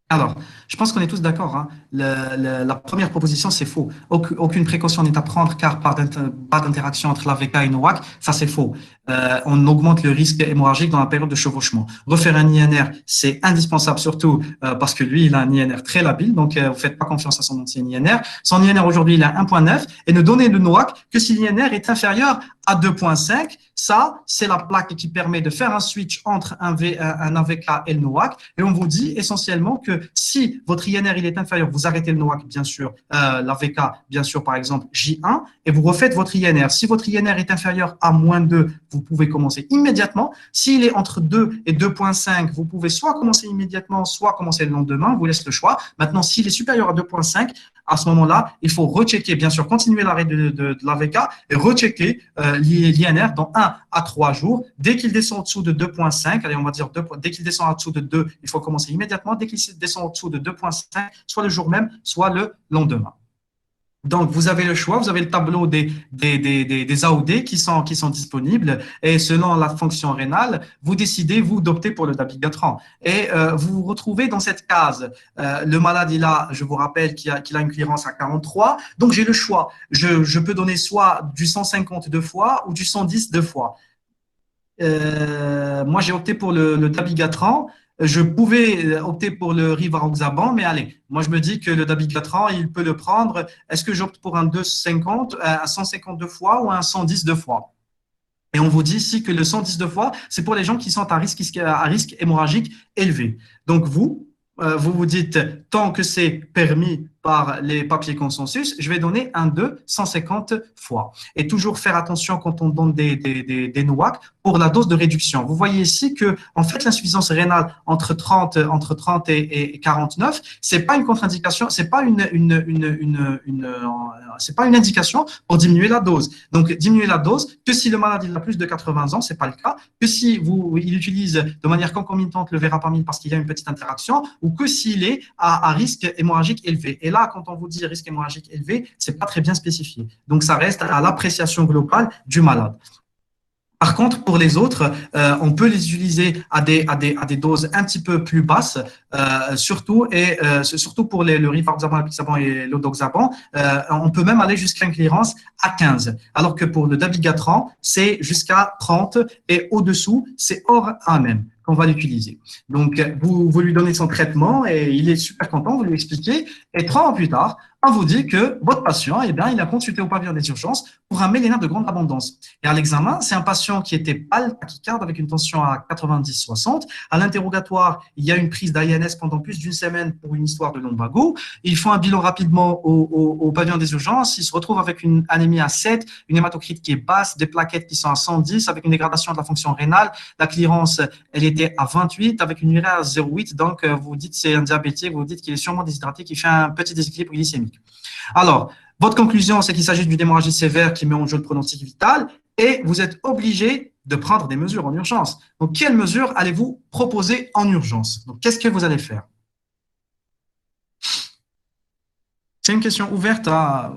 Alors, je pense qu'on est tous d'accord. Hein. La première proposition, c'est faux. Aucune précaution n'est à prendre car pas d'interaction entre l'AVK et NOAC. Ça, c'est faux. On augmente le risque hémorragique dans la période de chevauchement. Refaire un INR, c'est indispensable, surtout parce que lui, il a un INR très labile. Donc, vous ne faites pas confiance à son ancien INR. Son INR aujourd'hui, il a 1,9 et ne donnez le NOAC que si l'INR est inférieur à 2,5. Ça, c'est la plaque qui permet de faire un switch entre un AVK et le NOAC. Et on vous dit essentiellement que si votre INR il est inférieur, vous arrêtez le NOAC, bien sûr, l'AVK, bien sûr, par exemple, J1, et vous refaites votre INR. Si votre INR est inférieur à -2, vous pouvez commencer immédiatement. S'il est entre 2 et 2,5, vous pouvez soit commencer immédiatement, soit commencer le lendemain. On vous laisse le choix. Maintenant, s'il est supérieur à 2,5, à ce moment-là, il faut rechecker, bien sûr, continuer l'arrêt de l'AVK et rechecker l'INR dans 1 à 3 jours. Dès qu'il descend en dessous de 2,5, allez, on va dire dès qu'il descend en dessous de 2, il faut commencer immédiatement. Dès qu'il descend en dessous de 2,5, soit le jour même, soit le lendemain. Donc, vous avez le choix, vous avez le tableau des AOD qui sont disponibles et selon la fonction rénale, vous décidez, vous d'opter pour le dabigatran. Et vous vous retrouvez dans cette case. Le malade, je vous rappelle qu'il a une clearance à 43. Donc, j'ai le choix. Je peux donner soit du 150 deux fois ou du 110 deux fois. Moi, j'ai opté pour le dabigatran. Je pouvais opter pour le rivaroxaban, mais allez, moi je me dis que le dabigatran, il peut le prendre. Est-ce que j'opte pour un 250, un 152 fois ou un 110 deux fois? Et on vous dit ici que le 110 deux fois, c'est pour les gens qui sont à risque hémorragique élevé. Donc vous vous dites, tant que c'est permis par les papiers consensus, je vais donner un 150 fois. Et toujours faire attention quand on donne des NOAC pour la dose de réduction. Vous voyez ici que, en fait, l'insuffisance rénale entre 30 et 49, c'est pas une contre-indication, c'est pas c'est pas une indication pour diminuer la dose. Donc, diminuer la dose que si le malade il a plus de 80 ans, c'est pas le cas, que si il utilise de manière concomitante le verapamil parce qu'il y a une petite interaction, ou que s'il est à risque hémorragique élevé. Et là, quand on vous dit risque hémorragique élevé, c'est pas très bien spécifié. Donc, ça reste à l'appréciation globale du malade. Par contre, pour les autres, on peut les utiliser à des doses un petit peu plus basses, surtout pour le rivaroxaban, l'apixaban et l'odoxaban. On peut même aller jusqu'à une clearance à 15, alors que pour le dabigatran, c'est jusqu'à 30 et au-dessous, c'est hors AMM qu'on va l'utiliser. Donc, vous lui donnez son traitement et il est super content, vous lui expliquez. Et 3 mois plus tard, on vous dit que votre patient, eh bien, il a consulté au pavillon des urgences pour un mélénat de grande abondance. Et à l'examen, c'est un patient qui était pâle, tachycarde, avec une tension à 90-60. À l'interrogatoire, il y a une prise d'AINS pendant plus d'une semaine pour une histoire de lumbago. Ils font un bilan rapidement au pavillon des urgences. Ils se retrouvent avec une anémie à 7, une hématocrite qui est basse, des plaquettes qui sont à 110, avec une dégradation de la fonction rénale. La clearance, elle était à 28, avec une urée à 0,8. Donc, vous dites c'est un diabétique, vous dites qu'il est sûrement déshydraté, qui fait un petit déséquilibre glycémique. Alors, votre conclusion, c'est qu'il s'agit d'une hémorragie sévère qui met en jeu le pronostic vital. et vous êtes obligé de prendre des mesures en urgence. Donc, quelles mesures allez-vous proposer en urgence? Donc, qu'est-ce que vous allez faire? C'est une question ouverte.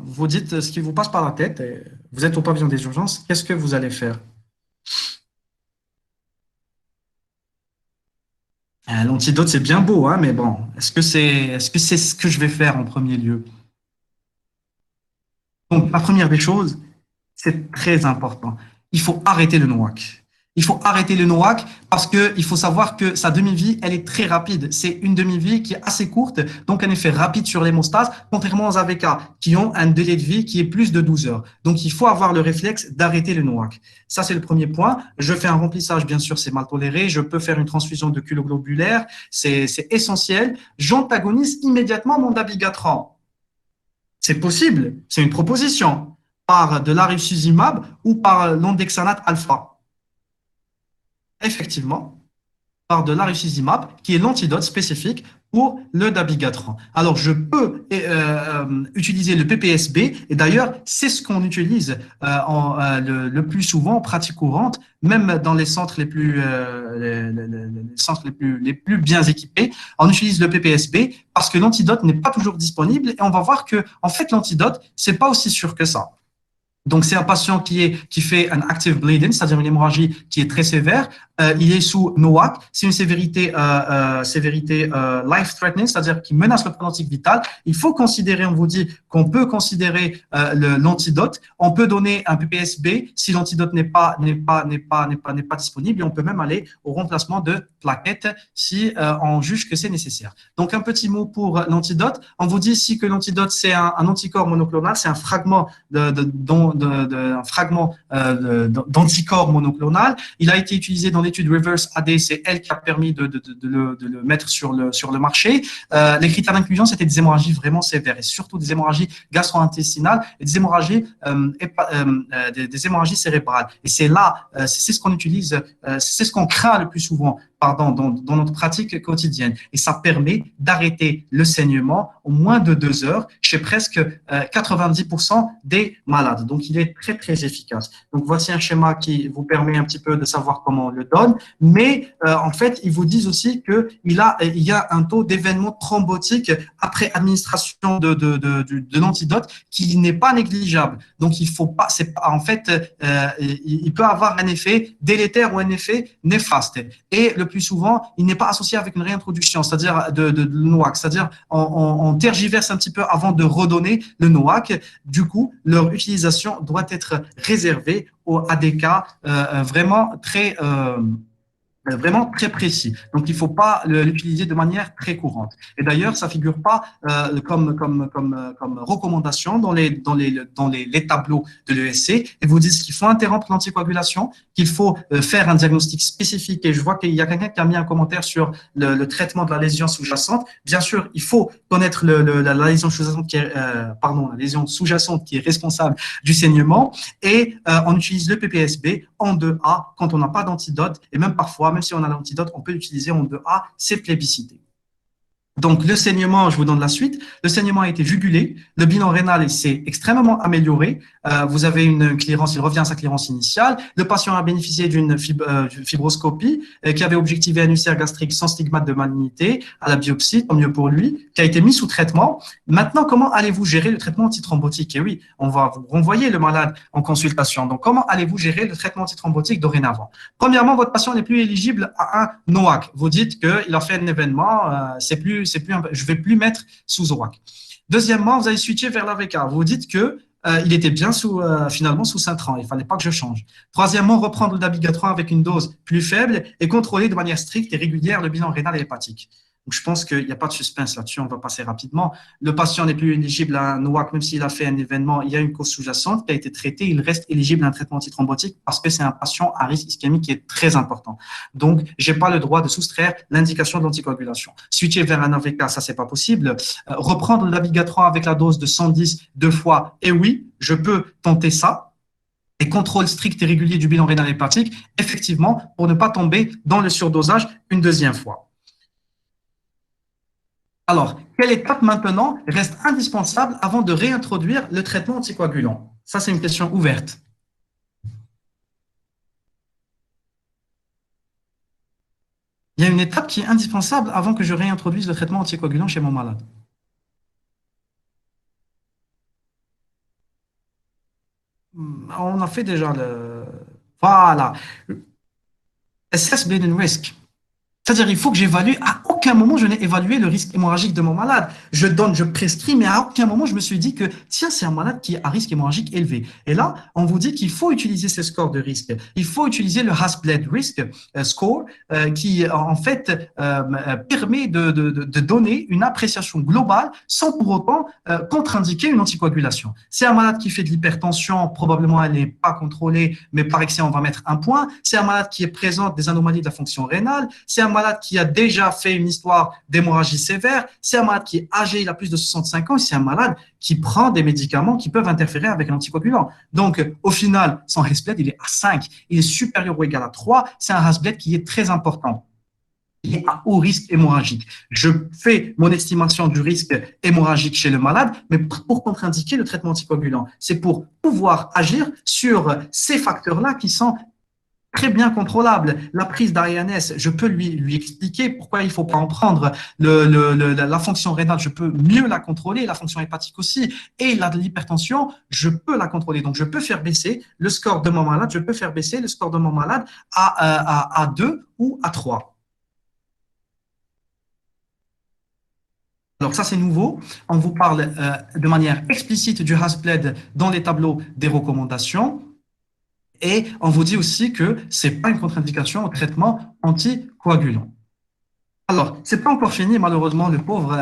Vous dites ce qui vous passe par la tête. Et vous êtes au pavillon des urgences. Qu'est-ce que vous allez faire? L'antidote, c'est bien beau, hein, mais bon, est-ce que c'est ce que je vais faire en premier lieu? Donc, la première des choses, c'est très important. Il faut arrêter le NOAC. Il faut arrêter le NOAC parce qu'il faut savoir que sa demi-vie, elle est très rapide. C'est une demi-vie qui est assez courte, donc un effet rapide sur l'hémostase, contrairement aux AVK qui ont un délai de vie qui est plus de 12 heures. Donc, il faut avoir le réflexe d'arrêter le NOAC. Ça, c'est le premier point. Je fais un remplissage, bien sûr, c'est mal toléré. Je peux faire une transfusion de culot globulaire, c'est essentiel. J'antagonise immédiatement mon dabigatran. C'est possible, c'est une proposition, par de l'aripsuzimab ou par l'ondexanate alpha. Effectivement, par de l'aripsuzimab, qui est l'antidote spécifique pour le dabigatran. Alors, je peux utiliser le PPSB, et d'ailleurs, c'est ce qu'on utilise le plus souvent en pratique courante, même dans les centres les plus bien équipés. On utilise le PPSB parce que l'antidote n'est pas toujours disponible, et on va voir que, en fait, l'antidote, c'est pas aussi sûr que ça. Donc, c'est un patient qui fait un active bleeding, c'est-à-dire une hémorragie qui est très sévère. Il est sous NOAC. C'est une sévérité life-threatening, c'est-à-dire qui menace le pronostic vital. Il faut considérer, on vous dit qu'on peut considérer l'antidote. On peut donner un PPSB si l'antidote n'est pas disponible, et on peut même aller au remplacement de plaquettes si on juge que c'est nécessaire. Donc, un petit mot pour l'antidote. On vous dit ici que l'antidote, c'est un anticorps monoclonal, c'est un fragment d'anticorps monoclonal. Il a été utilisé dans l'étude Reverse AD, c'est elle qui a permis de le mettre sur le marché. Les critères d'inclusion, c'était des hémorragies vraiment sévères, et surtout des hémorragies gastro-intestinales et des hémorragies cérébrales. Et c'est ce qu'on utilise, c'est ce qu'on craint le plus souvent, dans notre pratique quotidienne. Et ça permet d'arrêter le saignement en moins de 2 heures chez presque 90% des malades. Donc, il est très, très efficace. Donc, voici un schéma qui vous permet un petit peu de savoir comment on le donne. Mais, en fait, ils vous disent aussi qu'il y a un taux d'événements thrombotiques après administration de l'antidote qui n'est pas négligeable. Donc, il faut pas, en fait, il peut avoir un effet délétère ou un effet néfaste. Et le plus souvent, il n'est pas associé avec une réintroduction, c'est-à-dire de NOAC. C'est-à-dire, on tergiverse un petit peu avant de redonner le NOAC. Du coup, leur utilisation doit être réservée à des cas vraiment très précis. Donc, il ne faut pas l'utiliser de manière très courante. Et d'ailleurs, ça ne figure pas comme recommandation dans les tableaux de l'ESC. Et vous disent qu'il faut interrompre l'anticoagulation, qu'il faut faire un diagnostic spécifique. Et je vois qu'il y a quelqu'un qui a mis un commentaire sur le traitement de la lésion sous-jacente. Bien sûr, il faut connaître la lésion sous-jacente la lésion sous-jacente qui est responsable du saignement. Et on utilise le PPSB en 2A quand on n'a pas d'antidote, et même parfois, même si on a l'antidote, on peut l'utiliser en 2A, c'est plébiscité. Donc, le saignement, je vous donne la suite. Le saignement a été jugulé. Le bilan rénal s'est extrêmement amélioré. Vous avez une clairance, il revient à sa clairance initiale. Le patient a bénéficié d'une fibroscopie qui avait objectivé un ulcère gastrique sans stigmate de malignité à la biopsie, tant mieux pour lui, qui a été mis sous traitement. Maintenant, comment allez-vous gérer le traitement antithrombotique? Et oui, on va vous renvoyer le malade en consultation. Donc, comment allez-vous gérer le traitement antithrombotique dorénavant? Premièrement, votre patient n'est plus éligible à un NOAC. Vous dites qu'il a fait un événement, je vais plus mettre sous OAC. Deuxièmement, vous allez switcher vers l'AVK. Vous dites que il était bien finalement sous Cintran. Il ne fallait pas que je change. Troisièmement, reprendre le dabigatran avec une dose plus faible et contrôler de manière stricte et régulière le bilan rénal et hépatique. Donc, je pense qu'il n'y a pas de suspense là-dessus. On va passer rapidement. Le patient n'est plus éligible à un NOAC, même s'il a fait un événement. Il y a une cause sous-jacente qui a été traitée. Il reste éligible à un traitement antithrombotique parce que c'est un patient à risque ischémique qui est très important. Donc, je n'ai pas le droit de soustraire l'indication de l'anticoagulation. Switcher vers un AVK, ça, c'est pas possible. Reprendre le dabigatran avec la dose de 110 2 fois. Et oui, je peux tenter ça. Et contrôle strict et régulier du bilan rénal et hépatique, effectivement, pour ne pas tomber dans le surdosage une deuxième fois. Alors, quelle étape maintenant reste indispensable avant de réintroduire le traitement anticoagulant? Ça, c'est une question ouverte. Il y a une étape qui est indispensable avant que je réintroduise le traitement anticoagulant chez mon malade. On a fait déjà le... Voilà. Assess bleeding risk. C'est-à-dire, il faut que j'évalue. À aucun moment, je n'ai évalué le risque hémorragique de mon malade. Je donne, je prescris, mais à aucun moment, je me suis dit que, tiens, c'est un malade qui est à risque hémorragique élevé. Et là, on vous dit qu'il faut utiliser ces scores de risque. Il faut utiliser le Hasbled Risk Score, qui, en fait, permet de donner une appréciation globale sans pour autant contre-indiquer une anticoagulation. C'est un malade qui fait de l'hypertension, probablement elle n'est pas contrôlée, mais par excès, on va mettre un point. C'est un malade qui présente des anomalies de la fonction rénale. C'est un malade qui a déjà fait une histoire d'hémorragie sévère, c'est un malade qui est âgé, il a plus de 65 ans, c'est un malade qui prend des médicaments qui peuvent interférer avec l'anticoagulant. Donc, au final, son Hasbled, il est à 5, il est supérieur ou égal à 3, c'est un Hasbled qui est très important. Il est à haut risque hémorragique. Je fais mon estimation du risque hémorragique chez le malade, mais pour contre-indiquer le traitement anticoagulant. C'est pour pouvoir agir sur ces facteurs-là qui sont très bien contrôlable. La prise d'ARNS, je peux lui expliquer pourquoi il ne faut pas en prendre. La fonction rénale, je peux mieux la contrôler, la fonction hépatique aussi. Et l'hypertension, je peux la contrôler. Donc, je peux faire baisser le score de mon malade, je peux faire baisser le score de mon malade à 2 ou à 3. Alors ça, c'est nouveau. On vous parle de manière explicite du Hasbled dans les tableaux des recommandations. Et on vous dit aussi que ce n'est pas une contre-indication au traitement anticoagulant. Alors, ce n'est pas encore fini, malheureusement, le pauvre,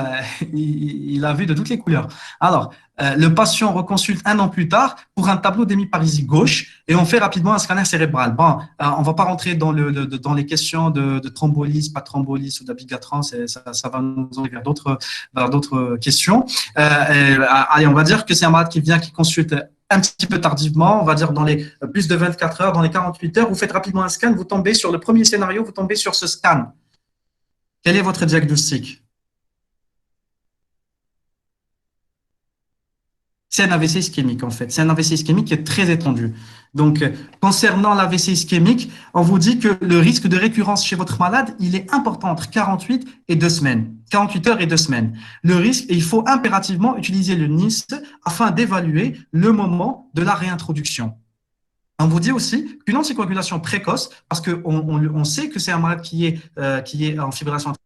il a vu de toutes les couleurs. Alors, le patient reconsulte 1 an plus tard pour un tableau d'hémiparésie gauche et on fait rapidement un scanner cérébral. Bon, on ne va pas rentrer dans les questions de thrombolyse, pas de thrombolyse ou d'abigatran, ça va nous enlever vers d'autres questions. Allez, on va dire que c'est un malade qui consulte un petit peu tardivement, on va dire dans les plus de 24 heures, dans les 48 heures, vous faites rapidement un scan, vous tombez sur le premier scénario, vous tombez sur ce scan. Quel est votre diagnostic? C'est un AVC ischémique, en fait. C'est un AVC ischémique qui est très étendu. Donc, concernant l'AVC ischémique, on vous dit que le risque de récurrence chez votre malade, il est important entre 48 et 2 semaines. 48 heures et 2 semaines. Le risque, et il faut impérativement utiliser le NIST afin d'évaluer le moment de la réintroduction. On vous dit aussi qu'une anticoagulation précoce, parce qu'on sait que c'est un malade qui est en fibrillation atriale.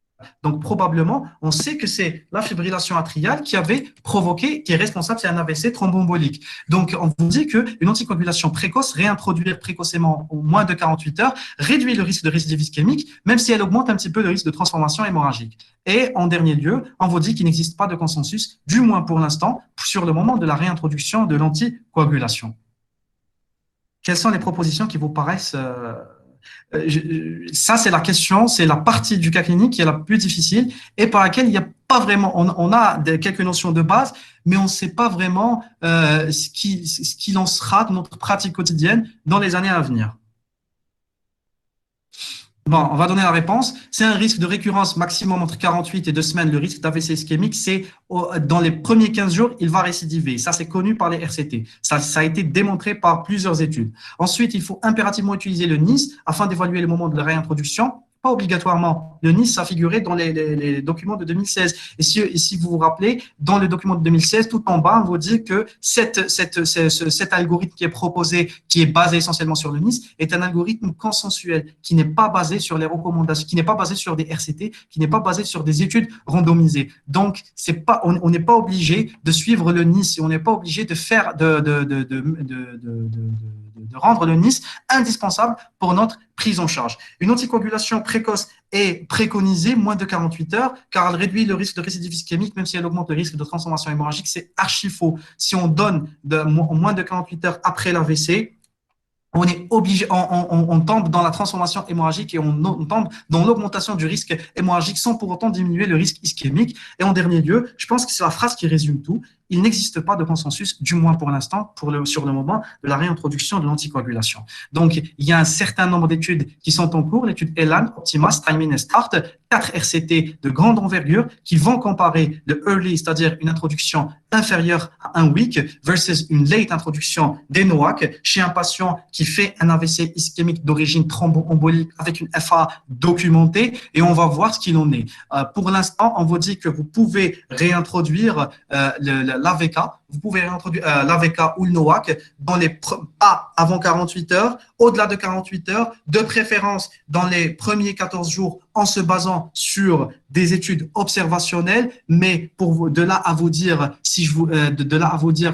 Donc, probablement, on sait que c'est la fibrillation atriale qui avait provoqué, qui est responsable, c'est un AVC thromboembolique. Donc, on vous dit qu'une anticoagulation précoce, réintroduire précocement au moins de 48 heures, réduit le risque de récidive ischémique, même si elle augmente un petit peu le risque de transformation hémorragique. Et en dernier lieu, on vous dit qu'il n'existe pas de consensus, du moins pour l'instant, sur le moment de la réintroduction de l'anticoagulation. Quelles sont les propositions qui vous paraissent ça, c'est la question, c'est la partie du cas clinique qui est la plus difficile et par laquelle il n'y a pas vraiment, on a quelques notions de base, mais on ne sait pas vraiment ce qu'il en sera de notre pratique quotidienne dans les années à venir. Bon, on va donner la réponse. C'est un risque de récurrence maximum entre 48 et 2 semaines. Le risque d'AVC ischémique, c'est dans les premiers 15 jours, il va récidiver. Ça, c'est connu par les RCT. Ça a été démontré par plusieurs études. Ensuite, il faut impérativement utiliser le NIS afin d'évaluer le moment de la réintroduction. Pas obligatoirement. Le NIS, ça figurait dans les documents de 2016. Et si vous vous rappelez, dans le document de 2016, tout en bas, on vous dit que cet algorithme qui est proposé, qui est basé essentiellement sur le NIS, est un algorithme consensuel, qui n'est pas basé sur les recommandations, qui n'est pas basé sur des RCT, qui n'est pas basé sur des études randomisées. Donc, on n'est pas obligé de suivre le NIS et on n'est pas obligé de faire de rendre le NIS indispensable pour notre prise en charge. Une anticoagulation précoce est préconisée moins de 48 heures car elle réduit le risque de récidive ischémique même si elle augmente le risque de transformation hémorragique. C'est archi faux. Si on donne moins de 48 heures après l'AVC, on est obligé, on tombe dans la transformation hémorragique et on tombe dans l'augmentation du risque hémorragique sans pour autant diminuer le risque ischémique. Et en dernier lieu, je pense que c'est la phrase qui résume tout. Il n'existe pas de consensus, du moins pour l'instant, sur le moment de la réintroduction de l'anticoagulation. Donc, il y a un certain nombre d'études qui sont en cours, l'étude ELAN, Optima, Steinman et Start, 4 RCT de grande envergure qui vont comparer le early, c'est-à-dire une introduction inférieure à un week, versus une late introduction des NOAC chez un patient qui fait un AVC ischémique d'origine thromboembolique avec une FA documentée, et on va voir ce qu'il en est. Pour l'instant, on vous dit que vous pouvez réintroduire l'AVK, vous pouvez réintroduire l'AVK ou le NOAC pas avant 48 heures, au-delà de 48 heures, de préférence dans les premiers 14 jours en se basant sur des études observationnelles, mais de là à vous dire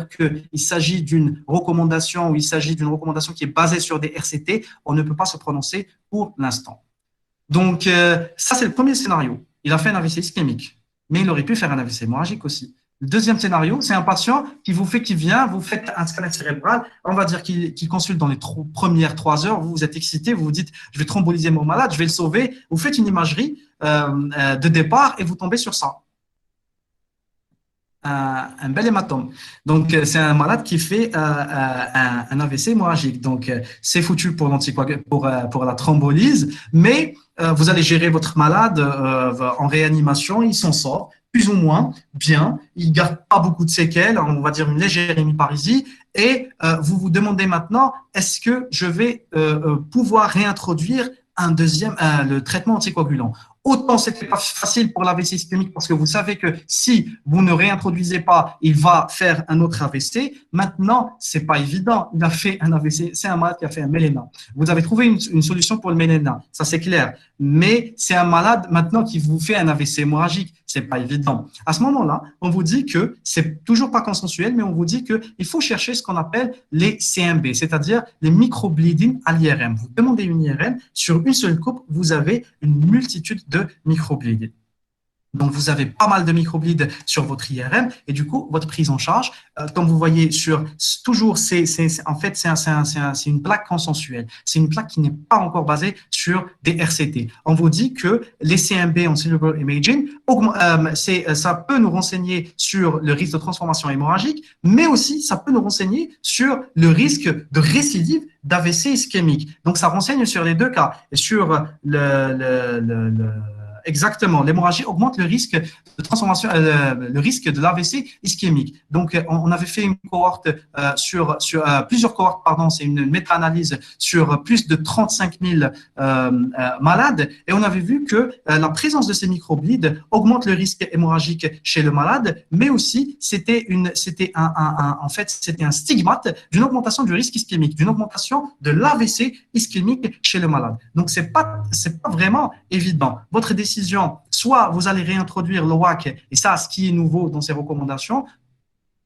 qu'il s'agit d'une recommandation ou il s'agit d'une recommandation qui est basée sur des RCT, on ne peut pas se prononcer pour l'instant. Donc, ça, c'est le premier scénario. Il a fait un AVC ischémique, mais il aurait pu faire un AVC hémorragique aussi. Le deuxième scénario, c'est un patient qui vient, vous faites un scanner cérébral, on va dire qu'il consulte dans les premières 3 heures, vous êtes excité, vous vous dites, je vais thromboliser mon malade, je vais le sauver, vous faites une imagerie de départ et vous tombez sur ça. Un bel hématome. Donc, c'est un malade qui fait un AVC hémorragique. Donc, c'est foutu pour la thrombolyse, mais vous allez gérer votre malade en réanimation, il s'en sort plus ou moins bien, il ne garde pas beaucoup de séquelles, on va dire une légère hémiparisie, et vous vous demandez maintenant, est-ce que je vais pouvoir réintroduire le traitement anticoagulant? Autant c'était pas facile pour l'AVC ischémique parce que vous savez que si vous ne réintroduisez pas, il va faire un autre AVC. Maintenant, c'est pas évident. Il a fait un AVC. C'est un malade qui a fait un méléna. Vous avez trouvé une solution pour le méléna. Ça, c'est clair. Mais c'est un malade maintenant qui vous fait un AVC hémorragique. C'est pas évident. À ce moment-là, on vous dit que c'est toujours pas consensuel, mais on vous dit que il faut chercher ce qu'on appelle les CMB, c'est-à-dire les microbleeding à l'IRM. Vous demandez une IRM, sur une seule coupe, vous avez une multitude de microbleeds. Donc, vous avez pas mal de microbleeds sur votre IRM et du coup, votre prise en charge, comme vous voyez toujours, c'est une plaque consensuelle. C'est une plaque qui n'est pas encore basée sur des RCT. On vous dit que les CMB en cerebral imaging, ça peut nous renseigner sur le risque de transformation hémorragique, mais aussi ça peut nous renseigner sur le risque de récidive d'AVC ischémique. Donc, ça renseigne sur les deux cas. Et sur exactement, l'hémorragie augmente le risque de transformation, le risque de l'AVC ischémique. Donc, on avait fait une cohorte plusieurs cohortes, pardon, c'est une méta-analyse sur plus de 35 000 malades, et on avait vu que la présence de ces microbleeds augmente le risque hémorragique chez le malade, mais aussi c'était un stigmate d'une augmentation du risque ischémique, d'une augmentation de l'AVC ischémique chez le malade. Donc, c'est pas vraiment évident. Votre décision, soit vous allez réintroduire le WAC, et ça, ce qui est nouveau dans ces recommandations,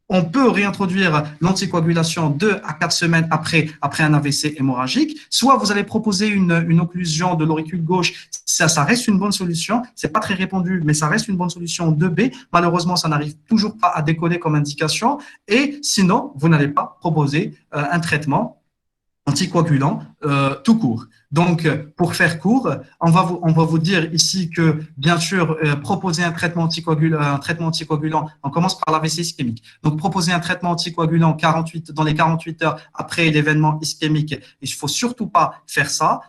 on peut réintroduire l'anticoagulation 2 à 4 semaines après un AVC hémorragique, soit vous allez proposer une occlusion de l'auricule gauche, ça reste une bonne solution, c'est pas très répandu, mais ça reste une bonne solution 2B, malheureusement, ça n'arrive toujours pas à décoller comme indication, et sinon, vous n'allez pas proposer un traitement anticoagulant tout court. Donc, pour faire court, on va vous dire ici que, bien sûr, proposer un traitement anticoagulant, on commence par l'AVC ischémique. Donc, proposer un traitement anticoagulant dans les 48 heures après l'événement ischémique, il ne faut surtout pas faire ça.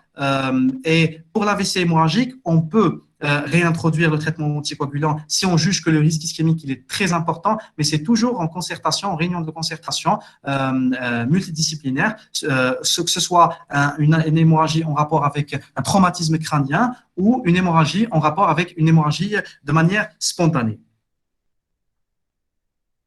Et pour l'AVC hémorragique, on peut réintroduire le traitement anticoagulant si on juge que le risque ischémique il est très important, mais c'est toujours en concertation, en réunion de concertation multidisciplinaire, que ce soit une hémorragie en rapport avec un traumatisme crânien ou une hémorragie en rapport avec une hémorragie de manière spontanée.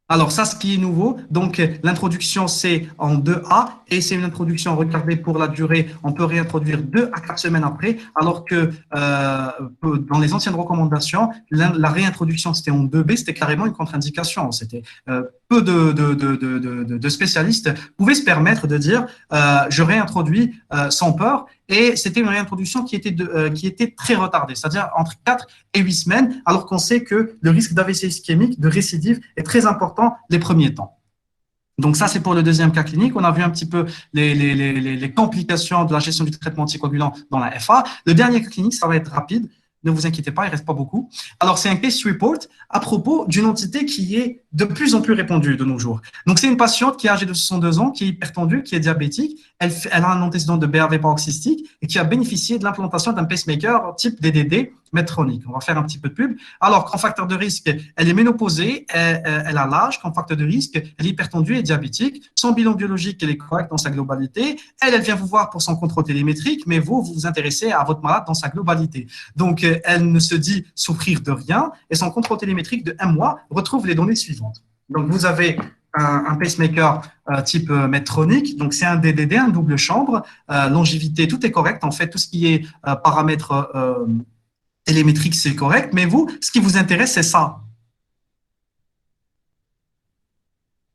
Alors, ça, ce qui est nouveau, donc l'introduction, c'est en 2A et c'est une introduction regardée pour la durée. On peut réintroduire 2 à 4 semaines après, alors que dans les anciennes recommandations, la réintroduction, c'était en 2B, c'était carrément une contre-indication. C'était peu de spécialistes pouvaient se permettre de dire je réintroduis sans peur. Et c'était une réintroduction qui était très retardée, c'est-à-dire entre 4 et 8 semaines, alors qu'on sait que le risque d'AVC ischémique, de récidive, est très important les premiers temps. Donc ça, c'est pour le deuxième cas clinique. On a vu un petit peu les complications de la gestion du traitement anticoagulant dans la FA. Le dernier cas clinique, ça va être rapide. Ne vous inquiétez pas, il ne reste pas beaucoup. Alors, c'est un case report à propos d'une entité qui est de plus en plus répandue de nos jours. Donc, c'est une patiente qui est âgée de 62 ans, qui est hypertendue, qui est diabétique. Elle a un antécédent de BRV paroxystique et qui a bénéficié de l'implantation d'un pacemaker type DDD Medtronic. On va faire un petit peu de pub. Alors, comme facteur de risque, elle est ménopausée, elle a l'âge. Comme facteur de risque, elle est hypertendue et diabétique. Son bilan biologique, elle est correct dans sa globalité. Elle vient vous voir pour son contrôle télémétrique, mais vous vous intéressez à votre malade dans sa globalité. Donc, elle ne se dit souffrir de rien et son contrôle télémétrique de 1 mois retrouve les données suivantes. Donc, vous avez un pacemaker type Medtronic, donc c'est un DDD, un double chambre, longévité, tout est correct. En fait, tout ce qui est paramètres télémétriques, c'est correct. Mais vous, ce qui vous intéresse, c'est ça.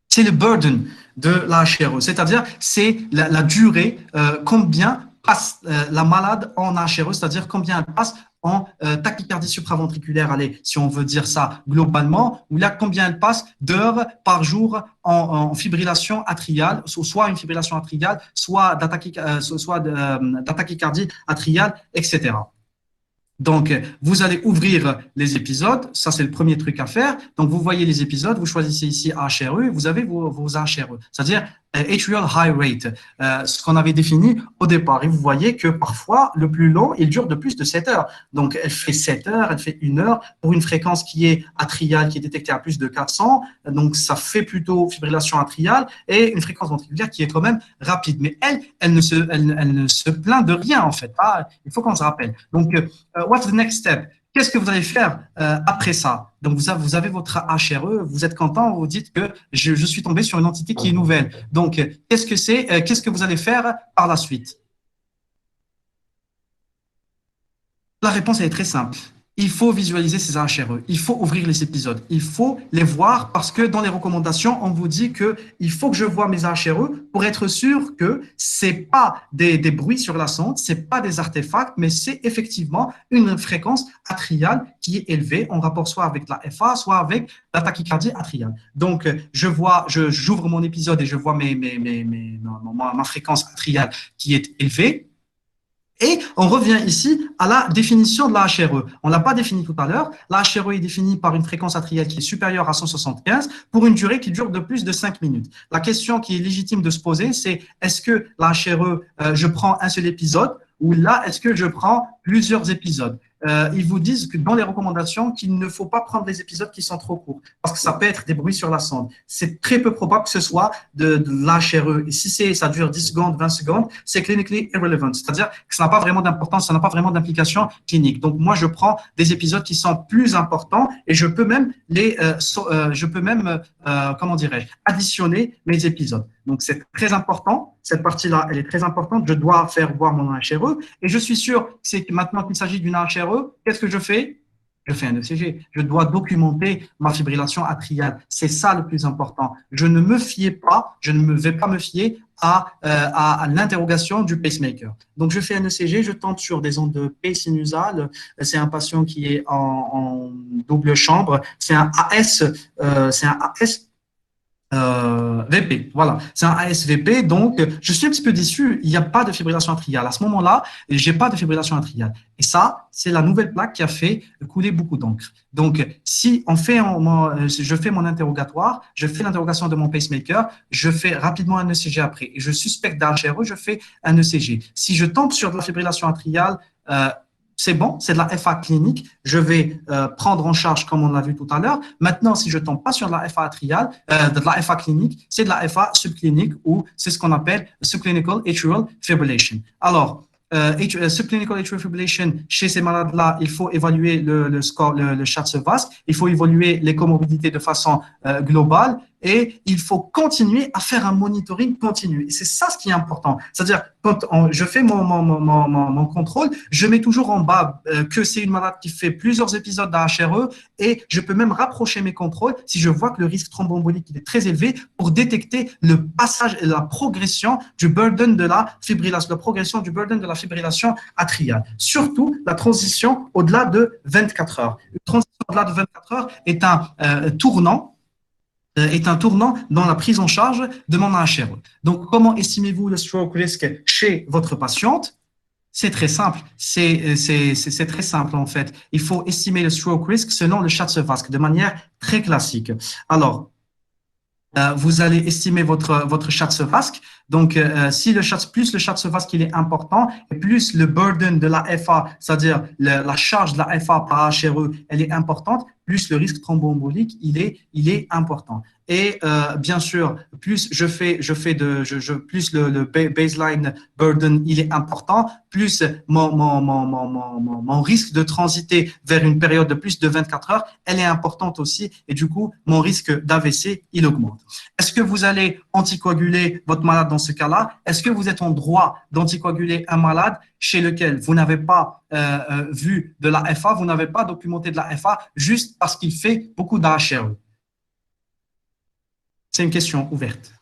C'est le burden de la HRE, c'est-à-dire c'est la durée, combien passe la malade en HRE, c'est-à-dire combien elle passe en tachycardie supraventriculaire, allez, si on veut dire ça globalement, ou là, combien elle passe d'heures par jour en fibrillation atriale, soit une fibrillation atriale, soit d'atachycardie atriale, etc. Donc, vous allez ouvrir les épisodes. Ça, c'est le premier truc à faire. Donc, vous voyez les épisodes. Vous choisissez ici HRE. Vous avez vos HRE, c'est-à-dire Atrial High Rate, ce qu'on avait défini au départ. Et vous voyez que parfois, le plus long, il dure de plus de 7 heures. Donc, elle fait 7 heures, elle fait 1 heure pour une fréquence qui est atriale, qui est détectée à plus de 400. Donc, ça fait plutôt fibrillation atriale et une fréquence ventriculaire qui est quand même rapide. Mais elle ne se plaint de rien, en fait. Ah, il faut qu'on se rappelle. Donc, what's the next step? Qu'est-ce que vous allez faire après ça? Donc, vous avez votre HRE, vous êtes content, vous dites que je suis tombé sur une entité qui est nouvelle. Donc, qu'est-ce que c'est? Qu'est-ce que vous allez faire par la suite? La réponse, elle est très simple. Il faut visualiser ces HRE, il faut ouvrir les épisodes, il faut les voir parce que dans les recommandations, on vous dit qu'il faut que je vois mes HRE pour être sûr que ce n'est pas des bruits sur la sonde, ce n'est pas des artefacts, mais c'est effectivement une fréquence atriale qui est élevée en rapport soit avec la FA, soit avec la tachycardie atriale. Donc, j'ouvre mon épisode et je vois ma fréquence atriale qui est élevée. Et on revient ici à la définition de la HRE. On ne l'a pas définie tout à l'heure. La HRE est définie par une fréquence atriale qui est supérieure à 175 pour une durée qui dure de plus de 5 minutes. La question qui est légitime de se poser, c'est est-ce que la HRE, je prends un seul épisode ou là, est-ce que je prends plusieurs épisodes? Ils vous disent que dans les recommandations qu'il ne faut pas prendre des épisodes qui sont trop courts parce que ça peut être des bruits sur la sonde. C'est très peu probable que ce soit de l'HRE. Et si ça dure 10 secondes, 20 secondes, c'est clinically irrelevant. C'est-à-dire que ça n'a pas vraiment d'importance, ça n'a pas vraiment d'implication clinique. Donc, moi, je prends des épisodes qui sont plus importants et je peux même comment dirais-je, additionner mes épisodes. Donc, c'est très important. Cette partie-là, elle est très importante. Je dois faire voir mon HRE. Et je suis sûr que maintenant qu'il s'agit d'une HRE, qu'est-ce que je fais? Je fais un ECG. Je dois documenter ma fibrillation atriale. C'est ça le plus important. Je ne vais pas me fier à l'interrogation du pacemaker. Donc, je fais un ECG, je tente sur des ondes de P sinusales. C'est un patient qui est en double chambre. C'est un AS VP, voilà, c'est un ASVP, donc je suis un petit peu déçu, il n'y a pas de fibrillation atriale. À ce moment-là, j'ai pas de fibrillation atriale. Et ça, c'est la nouvelle plaque qui a fait couler beaucoup d'encre. Donc, si je fais mon interrogatoire, je fais l'interrogation de mon pacemaker, je fais rapidement un ECG après, et je suspecte d'HRE, je fais un ECG. Si je tombe sur de la fibrillation atriale, c'est bon, c'est de la FA clinique. Je vais prendre en charge comme on l'a vu tout à l'heure. Maintenant, si je ne tombe pas sur de la FA atriale, de la FA clinique, c'est de la FA subclinique ou c'est ce qu'on appelle subclinical atrial fibrillation. Alors, subclinical atrial fibrillation, chez ces malades-là, il faut évaluer le score, le Schatzky-Vask, il faut évaluer les comorbidités de façon globale et il faut continuer à faire un monitoring continu. Et c'est ça ce qui est important. C'est-à-dire, quand je fais mon contrôle, je mets toujours en bas que c'est une malade qui fait plusieurs épisodes d'HRE et je peux même rapprocher mes contrôles si je vois que le risque thromboembolique est très élevé pour détecter le passage et la progression du burden de la fibrillation, la fibrillation atriale. Surtout la transition au-delà de 24 heures. Une transition au-delà de 24 heures est un tournant dans la prise en charge de mon HRE. Donc, comment estimez-vous le stroke risk chez votre patiente? C'est très simple. C'est très simple, en fait. Il faut estimer le stroke risk selon le Schatzky-Vask de manière très classique. Alors, vous allez estimer votre Schatz vasque. Donc, si plus le Schatz vasque il est important, et plus le burden de la FA, c'est-à-dire la charge de la FA par HRE, elle est importante, plus le risque thromboembolique il est important. Et bien sûr, plus plus le baseline burden il est important, plus mon risque de transiter vers une période de plus de 24 heures, elle est importante aussi. Et du coup, mon risque d'AVC, il augmente. Est-ce que vous allez anticoaguler votre malade dans ce cas-là? Est-ce que vous êtes en droit d'anticoaguler un malade chez lequel vous n'avez pas vu de la FA, vous n'avez pas documenté de la FA, juste parce qu'il fait beaucoup d'AHRE? C'est une question ouverte.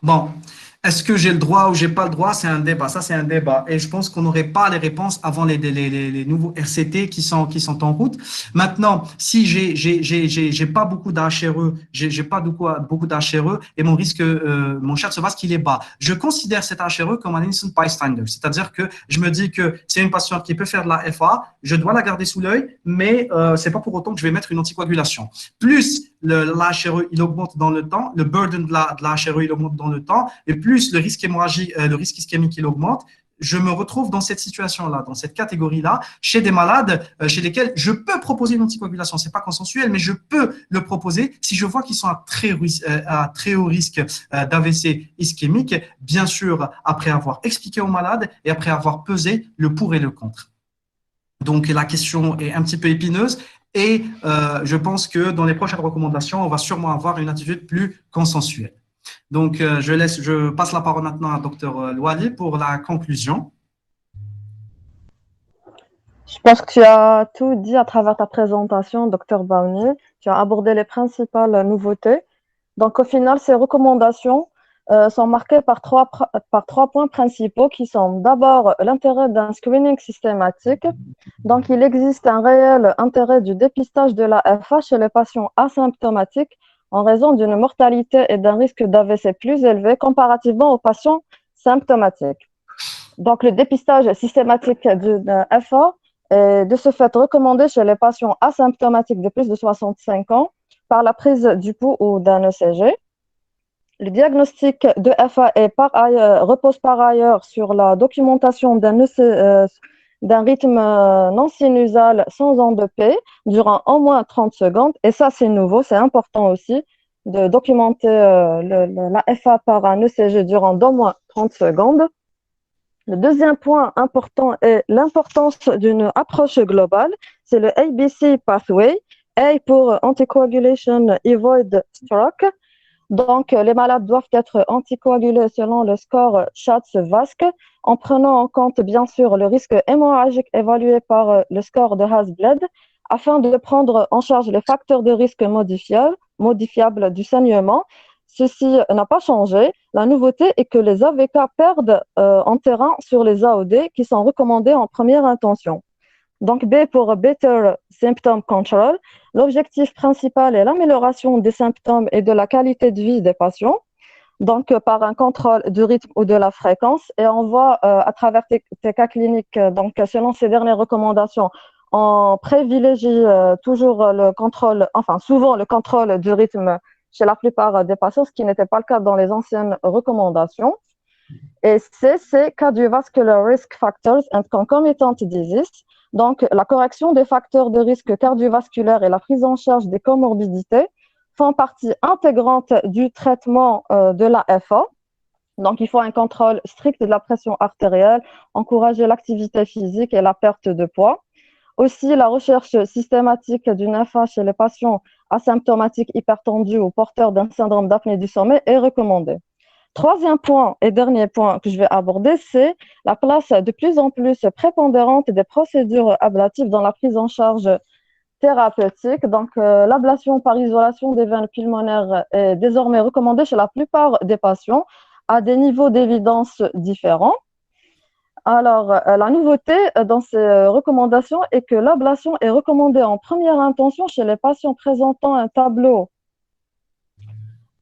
Bon, est-ce que j'ai le droit ou j'ai pas le droit? C'est un débat. Ça, c'est un débat. Et je pense qu'on n'aurait pas les réponses avant les nouveaux RCT qui sont en route. Maintenant, si j'ai pas beaucoup d'HRE, j'ai pas beaucoup d'HRE et mon risque, mon chat se qu'il est bas. Je considère cet HRE comme un innocent bystander. C'est-à-dire que je me dis que c'est une patiente qui peut faire de la FA, je dois la garder sous l'œil, mais c'est pas pour autant que je vais mettre une anticoagulation. Plus l'HRE, il augmente dans le temps, le burden de la HRE, il augmente dans le temps, et plus le risque hémorragique, le risque ischémique, il augmente, je me retrouve dans cette situation-là, dans cette catégorie-là, chez des malades chez lesquels je peux proposer une anticoagulation. C'est pas consensuel, mais je peux le proposer si je vois qu'ils sont à très haut risque d'AVC ischémique, bien sûr, après avoir expliqué aux malades et après avoir pesé le pour et le contre. Donc, la question est un petit peu épineuse et je pense que dans les prochaines recommandations, on va sûrement avoir une attitude plus consensuelle. Donc, je passe la parole maintenant à Dr Louali pour la conclusion. Je pense que tu as tout dit à travers ta présentation, Dr Baouni. Tu as abordé les principales nouveautés. Donc, au final, ces recommandations sont marquées par trois points principaux qui sont d'abord l'intérêt d'un screening systématique. Donc, il existe un réel intérêt du dépistage de la FA chez les patients asymptomatiques en raison d'une mortalité et d'un risque d'AVC plus élevé comparativement aux patients symptomatiques. Donc, le dépistage systématique d'une FA est de ce fait recommandé chez les patients asymptomatiques de plus de 65 ans par la prise du pouls ou d'un ECG. Le diagnostic de FA repose par ailleurs sur la documentation d'un rythme non sinusal sans endopée durant au moins 30 secondes. Et ça, c'est nouveau, c'est important aussi de documenter la FA par un ECG durant d'au moins 30 secondes. Le deuxième point important est l'importance d'une approche globale. C'est le ABC pathway. A pour anticoagulation avoid stroke. Donc, les malades doivent être anticoagulés selon le score Schatz-Vasque, en prenant en compte, bien sûr, le risque hémorragique évalué par le score de Hasbled, afin de prendre en charge les facteurs de risque modifiables du saignement. Ceci n'a pas changé. La nouveauté est que les AVK perdent en terrain sur les AOD qui sont recommandés en première intention. Donc, B pour Better Symptom Control. L'objectif principal est l'amélioration des symptômes et de la qualité de vie des patients, donc par un contrôle du rythme ou de la fréquence. Et on voit à travers tes cas cliniques, donc selon ces dernières recommandations, on privilégie toujours le contrôle, enfin souvent le contrôle du rythme chez la plupart des patients, ce qui n'était pas le cas dans les anciennes recommandations. Et c'est Cardiovascular Risk Factors and Concomitant Disease. Donc, la correction des facteurs de risque cardiovasculaire et la prise en charge des comorbidités font partie intégrante du traitement de la FA. Donc, il faut un contrôle strict de la pression artérielle, encourager l'activité physique et la perte de poids. Aussi, la recherche systématique d'une FA chez les patients asymptomatiques hypertendus ou porteurs d'un syndrome d'apnée du sommeil est recommandée. Troisième point et dernier point que je vais aborder, c'est la place de plus en plus prépondérante des procédures ablatives dans la prise en charge thérapeutique. Donc, l'ablation par isolation des veines pulmonaires est désormais recommandée chez la plupart des patients à des niveaux d'évidence différents. Alors, la nouveauté dans ces recommandations est que l'ablation est recommandée en première intention chez les patients présentant un tableau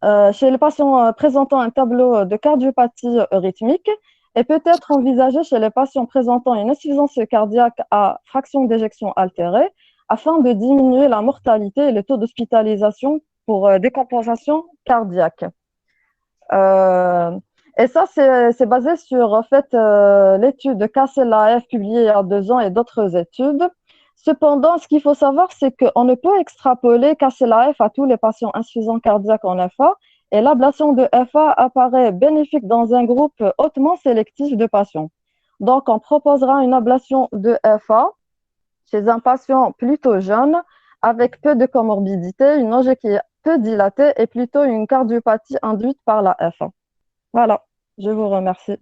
chez les patients présentant un tableau de cardiopathie rythmique et peut être envisagé chez les patients présentant une insuffisance cardiaque à fraction d'éjection altérée afin de diminuer la mortalité et le taux d'hospitalisation pour décompensation cardiaque. Euh, et ça, c'est basé sur en fait, l'étude de KCLAF publiée il y a 2 ans et d'autres études. Cependant, ce qu'il faut savoir, c'est qu'on ne peut extrapoler KCLAF à tous les patients insuffisants cardiaques en FA. Et l'ablation de FA apparaît bénéfique dans un groupe hautement sélectif de patients. Donc, on proposera une ablation de FA chez un patient plutôt jeune, avec peu de comorbidité, une OG qui est peu dilatée et plutôt une cardiopathie induite par la FA. Voilà, je vous remercie.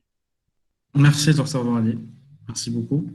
Merci, docteur Douali. Merci beaucoup.